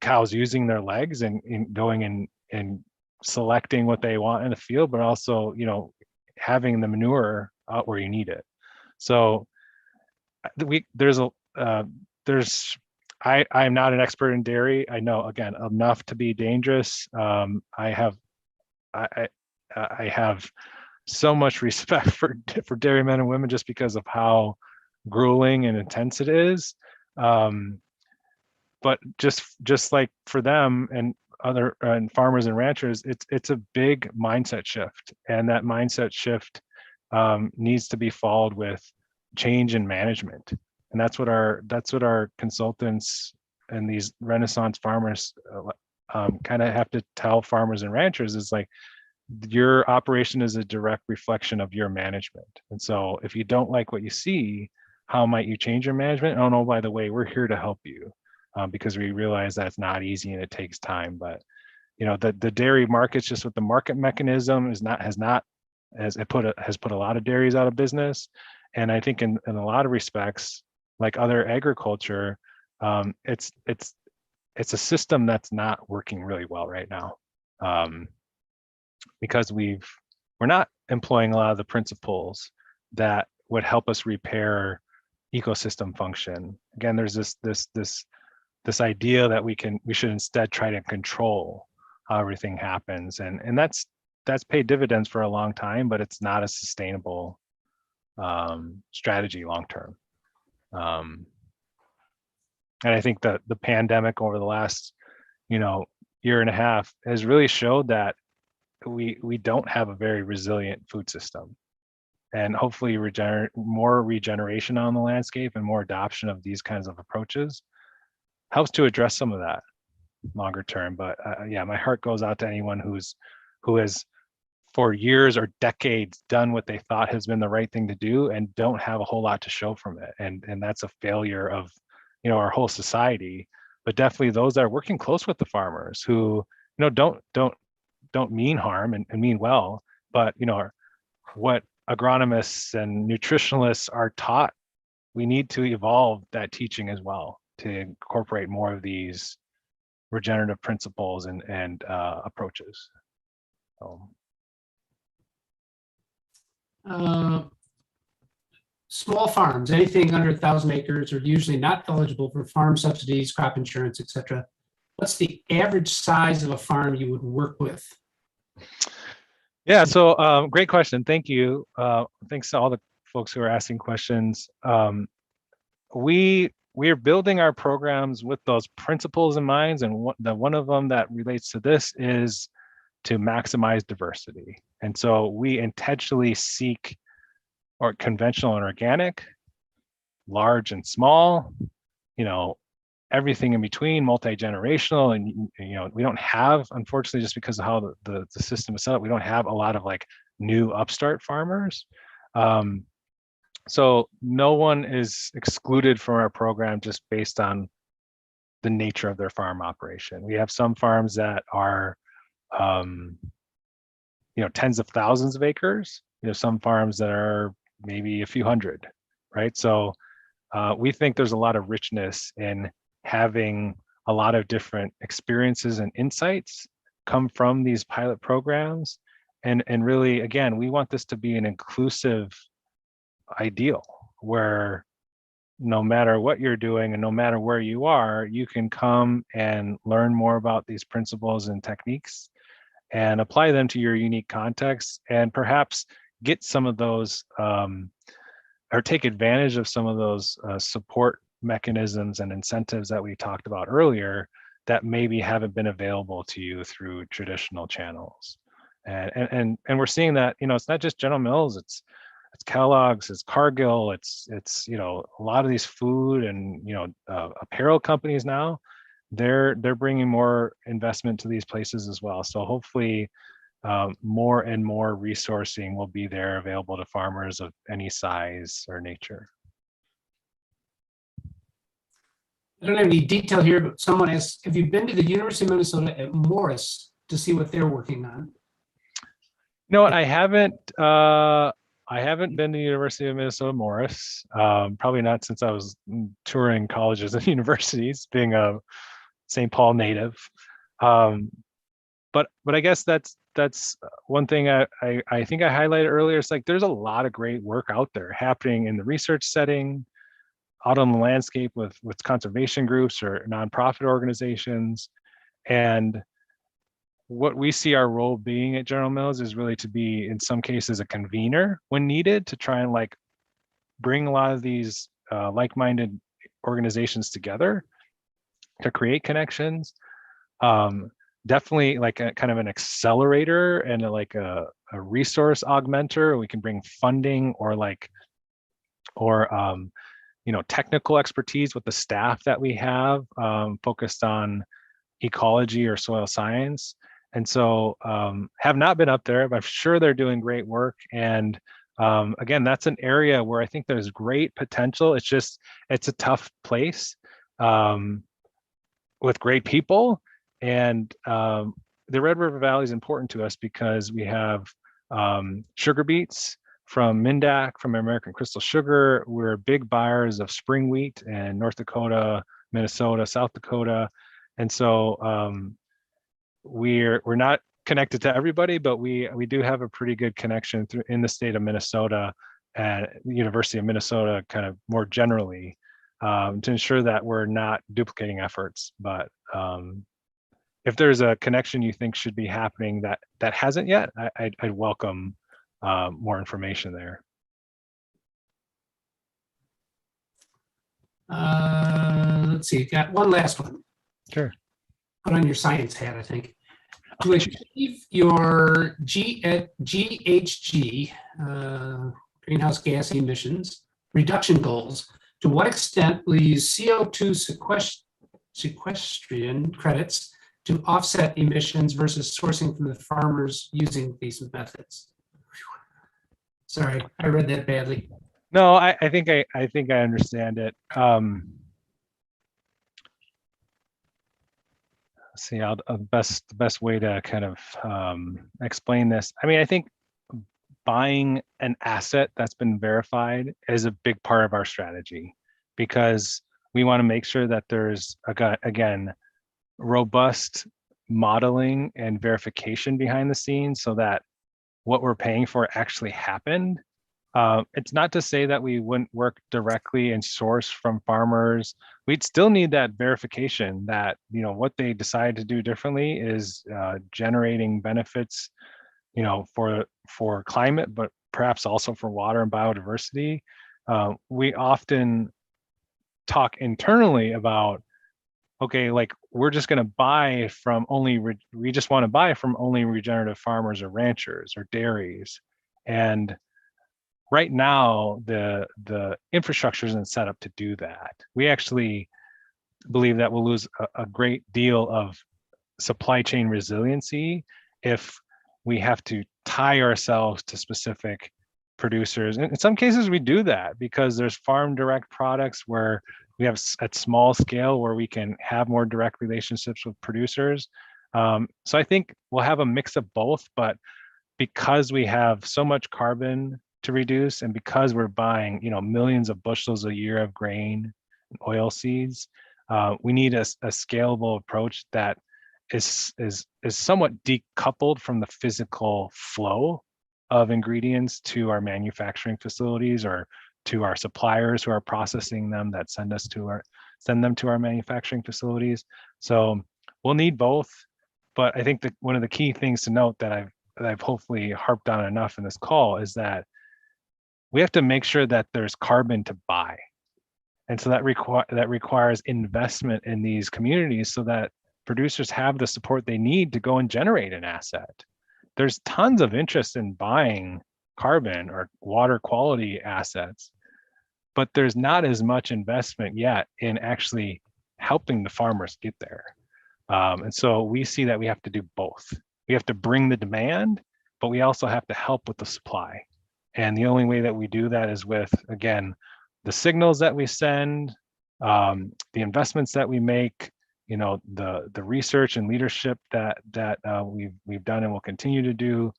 cows using their legs and going and selecting what they want in the field, but also, you know, having the manure out where you need it. So I'm not an expert in dairy. I know, again, enough to be dangerous. I have so much respect for dairy men and women just because of how grueling and intense it is. But just like for them and other farmers and ranchers, it's a big mindset shift, and that mindset shift needs to be followed with change in management. And that's what our consultants and these Renaissance farmers kind of have to tell farmers and ranchers is like, your operation is a direct reflection of your management. And so if you don't like what you see, how might you change your management? Oh no, by the way, we're here to help you because we realize that it's not easy and it takes time. But you know, the dairy markets, just with the market mechanism, has put a lot of dairies out of business. And I think in a lot of respects, like other agriculture, it's a system that's not working really well right now, because we're not employing a lot of the principles that would help us repair ecosystem function. Again, there's this idea that we should instead try to control how everything happens, and that's paid dividends for a long time, but it's not a sustainable strategy long term. And I think that the pandemic over the last, year and a half has really showed that we don't have a very resilient food system, and hopefully more regeneration on the landscape and more adoption of these kinds of approaches helps to address some of that longer term. But yeah, my heart goes out to anyone who has for years or decades done what they thought has been the right thing to do and don't have a whole lot to show from it. And that's a failure of, our whole society, but definitely those that are working close with the farmers who, don't mean harm and mean well, but what agronomists and nutritionalists are taught, we need to evolve that teaching as well to incorporate more of these regenerative principles and approaches. Small farms, anything under 1,000 acres, are usually not eligible for farm subsidies, crop insurance, etc. What's the average size of a farm you would work with? Yeah, so great question. Thank you. Thanks to all the folks who are asking questions. We are building our programs with those principles in mind, and one of them that relates to this is to maximize diversity. And so we intentionally seek conventional and organic, large and small, everything in between, multi-generational. And we don't have, unfortunately, just because of how the system is set up, we don't have a lot of like new upstart farmers. So no one is excluded from our program just based on the nature of their farm operation. We have some farms that are tens of thousands of acres, some farms that are maybe a few hundred, right? So we think there's a lot of richness in having a lot of different experiences and insights come from these pilot programs. And really, again, we want this to be an inclusive ideal where no matter what you're doing and no matter where you are, you can come and learn more about these principles and techniques and apply them to your unique context, and perhaps get some of those or take advantage of some of those support mechanisms and incentives that we talked about earlier that maybe haven't been available to you through traditional channels. And we're seeing that, it's not just General Mills, it's it's Kellogg's, it's Cargill, it's you know, a lot of these food and, you know, apparel companies now, they're bringing more investment to these places as well. So hopefully more and more resourcing will be there available to farmers of any size or nature. I don't have any detail here, but someone asked, have you been to the University of Minnesota at Morris to see what they're working on? No, I haven't. I haven't been to the University of Minnesota Morris. Probably not since I was touring colleges and universities, being a St. Paul native. But I guess that's one thing I think I highlighted earlier. It's like there's a lot of great work out there happening in the research setting, out on the landscape with conservation groups or nonprofit organizations. And what we see our role being at General Mills is really to be, in some cases, a convener when needed, to try and like bring a lot of these like-minded organizations together to create connections. Definitely like a kind of an accelerator and like a resource augmenter. We can bring funding or you know, technical expertise with the staff that we have focused on ecology or soil science. And so have not been up there, but I'm sure they're doing great work. And again, that's an area where I think there's great potential. It's just, it's a tough place with great people. And the Red River Valley is important to us because we have sugar beets from Mindak, from American Crystal Sugar. We're big buyers of spring wheat in North Dakota, Minnesota, South Dakota. And so we're not connected to everybody, but we do have a pretty good connection in the state of Minnesota and the University of Minnesota kind of more generally to ensure that we're not duplicating efforts. But if there's a connection you think should be happening that hasn't yet, I'd welcome more information there. Let's see, got one last one. Sure. Put on your science hat, I think. To achieve your GHG, greenhouse gas emissions reduction goals, to what extent will you use CO2 sequestration credits to offset emissions versus sourcing from the farmers using these methods? Sorry, I read that badly. No, I think I understand it. Let's see, the best way to kind of explain this. I mean, I think buying an asset that's been verified is a big part of our strategy, because we want to make sure that there's again robust modeling and verification behind the scenes, so that what we're paying for actually happened. It's not to say that we wouldn't work directly and source from farmers. We'd still need that verification that, you know, what they decide to do differently is generating benefits, you know, for climate, but perhaps also for water and biodiversity. We often talk internally about, okay, like we're just going to buy from we just want to buy from only regenerative farmers or ranchers or dairies. And right now, the infrastructure isn't set up to do that. We actually believe that we'll lose a great deal of supply chain resiliency if we have to tie ourselves to specific producers. And in some cases, we do that because there's farm direct products where we have at small scale where we can have more direct relationships with producers. So I think we'll have a mix of both, but because we have so much carbon to reduce, and because we're buying, you know, millions of bushels a year of grain and oil seeds, we need a scalable approach that is somewhat decoupled from the physical flow of ingredients to our manufacturing facilities or to our suppliers who are processing them that send them to our manufacturing facilities. So we'll need both, but I think that one of the key things to note that I've hopefully harped on enough in this call is that we have to make sure that there's carbon to buy. And so that requires investment in these communities so that producers have the support they need to go and generate an asset. There's tons of interest in buying carbon or water quality assets, but there's not as much investment yet in actually helping the farmers get there. And so we see that we have to do both. We have to bring the demand, but we also have to help with the supply. And the only way that we do that is with, again, the signals that we send, the investments that we make, you know, the research and leadership that we've done and will continue to do.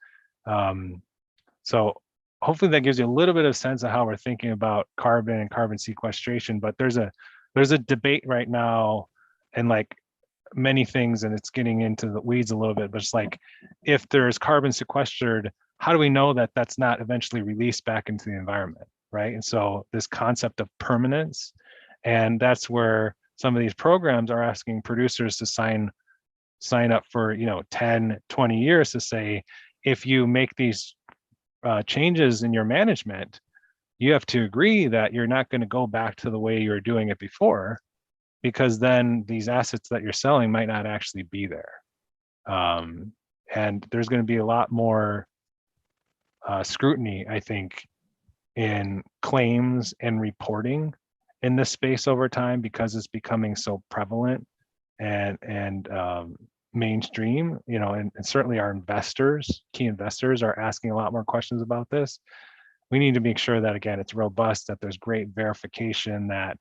So hopefully that gives you a little bit of sense of how we're thinking about carbon and carbon sequestration. But there's a debate right now, and like many things, and it's getting into the weeds a little bit, but it's like, if there's carbon sequestered, how do we know that that's not eventually released back into the environment, right? And so this concept of permanence, and that's where some of these programs are asking producers to sign up for, you know, 10, 20 years to say, if you make these changes in your management, you have to agree that you're not going to go back to the way you were doing it before, because then these assets that you're selling might not actually be there. And there's going to be a lot more scrutiny, I think, in claims and reporting in this space over time, because it's becoming so prevalent and mainstream, you know, and certainly our investors, key investors, are asking a lot more questions about this. We need to make sure that, again, it's robust, that there's great verification, that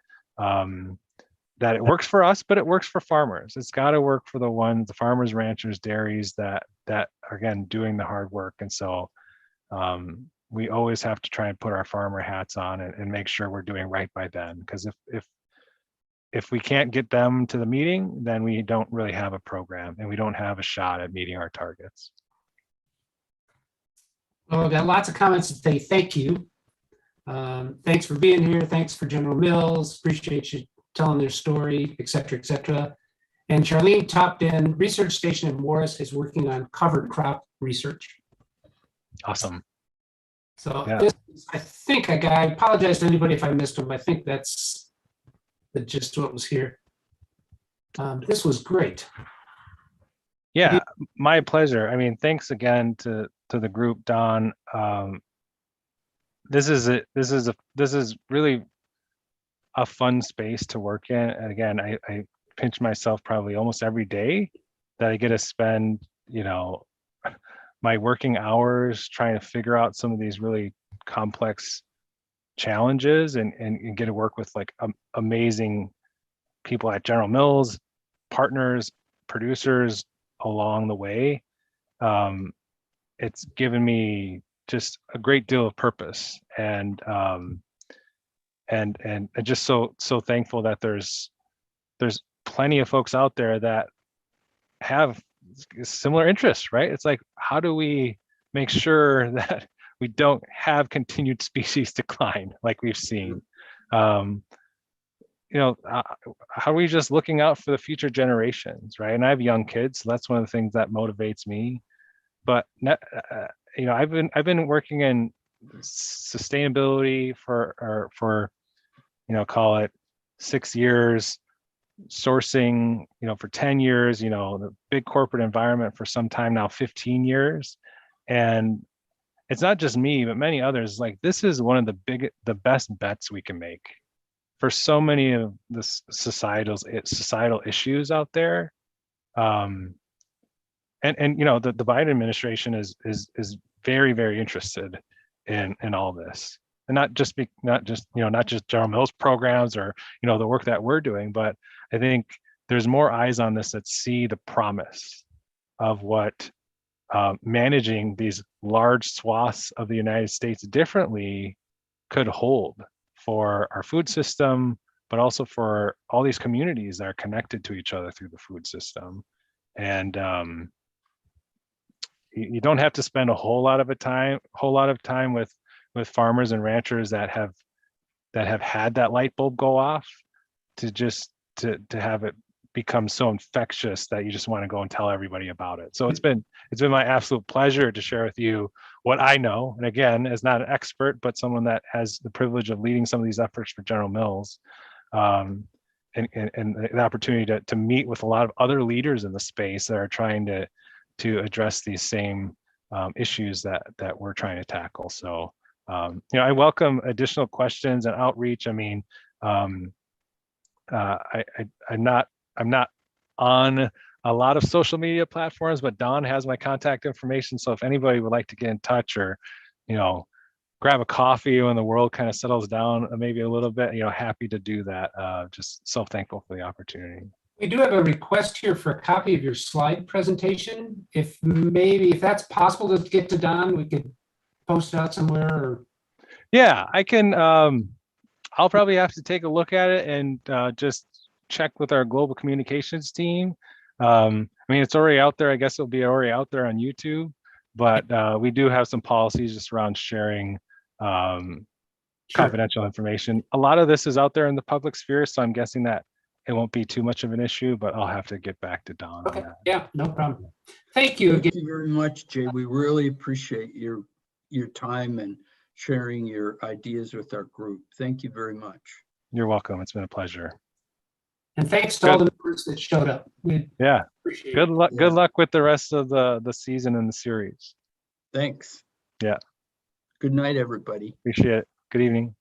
that it works for us, but it works for farmers. It's got to work for the farmers, ranchers, dairies that are, again, doing the hard work. And so we always have to try and put our farmer hats on and make sure we're doing right by them. Because if we can't get them to the meeting, then we don't really have a program, and we don't have a shot at meeting our targets. Well, we've got lots of comments to say thank you. Thanks for being here. Thanks for General Mills. Appreciate you telling their story, et cetera, et cetera. And Charlene topped in, research station in Morris is working on covered crop research. Awesome. So Yeah. this, I think I apologize to anybody if I missed them. I think that's the gist of what was here. This was great. Yeah, my pleasure. I mean, thanks again to the group, Don. This is really a fun space to work in. And again, I pinch myself probably almost every day that I get to spend, you know, my working hours trying to figure out some of these really complex challenges and get to work with like amazing people at General Mills, partners, producers along the way. It's given me just a great deal of purpose, and just so thankful that there's plenty of folks out there that have similar interests, right? It's like, how do we make sure that we don't have continued species decline like we've seen? You know, how are we just looking out for the future generations, right? And I have young kids, so that's one of the things that motivates me. But you know, I've been working in sustainability for you know, call it 6 years, sourcing, you know, for 10 years, you know, the big corporate environment for some time now, 15 years. And it's not just me, but many others. Like, this is one of the best bets we can make for so many of the societal issues out there. And you know, the Biden administration is very, very interested in all this. And not just General Mills programs or, you know, the work that we're doing, but I think there's more eyes on this that see the promise of what managing these large swaths of the United States differently could hold for our food system, but also for all these communities that are connected to each other through the food system. And you don't have to spend a whole lot of time with farmers and ranchers that have had that light bulb go off to have it become so infectious that you just want to go and tell everybody about it. So it's been my absolute pleasure to share with you what I know. And again, as not an expert, but someone that has the privilege of leading some of these efforts for General Mills, and the opportunity to meet with a lot of other leaders in the space that are trying to address these same issues that we're trying to tackle. So, I welcome additional questions and outreach. I mean, I'm not on a lot of social media platforms, but Dawn has my contact information. So if anybody would like to get in touch or, grab a coffee when the world kind of settles down, maybe a little bit, happy to do that. Just so thankful for the opportunity. We do have a request here for a copy of your slide presentation. If that's possible to get to Don, we could post it out somewhere or. Yeah, I can, I'll probably have to take a look at it and just check with our global communications team. I mean, it's already out there. I guess it'll be already out there on YouTube, but we do have some policies just around sharing confidential information. A lot of this is out there in the public sphere, so I'm guessing that it won't be too much of an issue, but I'll have to get back to Don. Okay, yeah, no problem. Thank you again. Thank you very much, Jay. We really appreciate your time and sharing your ideas with our group. Thank you very much. You're welcome. It's been a pleasure. And thanks to all the members that showed up. We appreciate Good it. luck. Yeah. Good luck with the rest of the season and the series. Thanks. Yeah. Good night, everybody. Appreciate it. Good evening.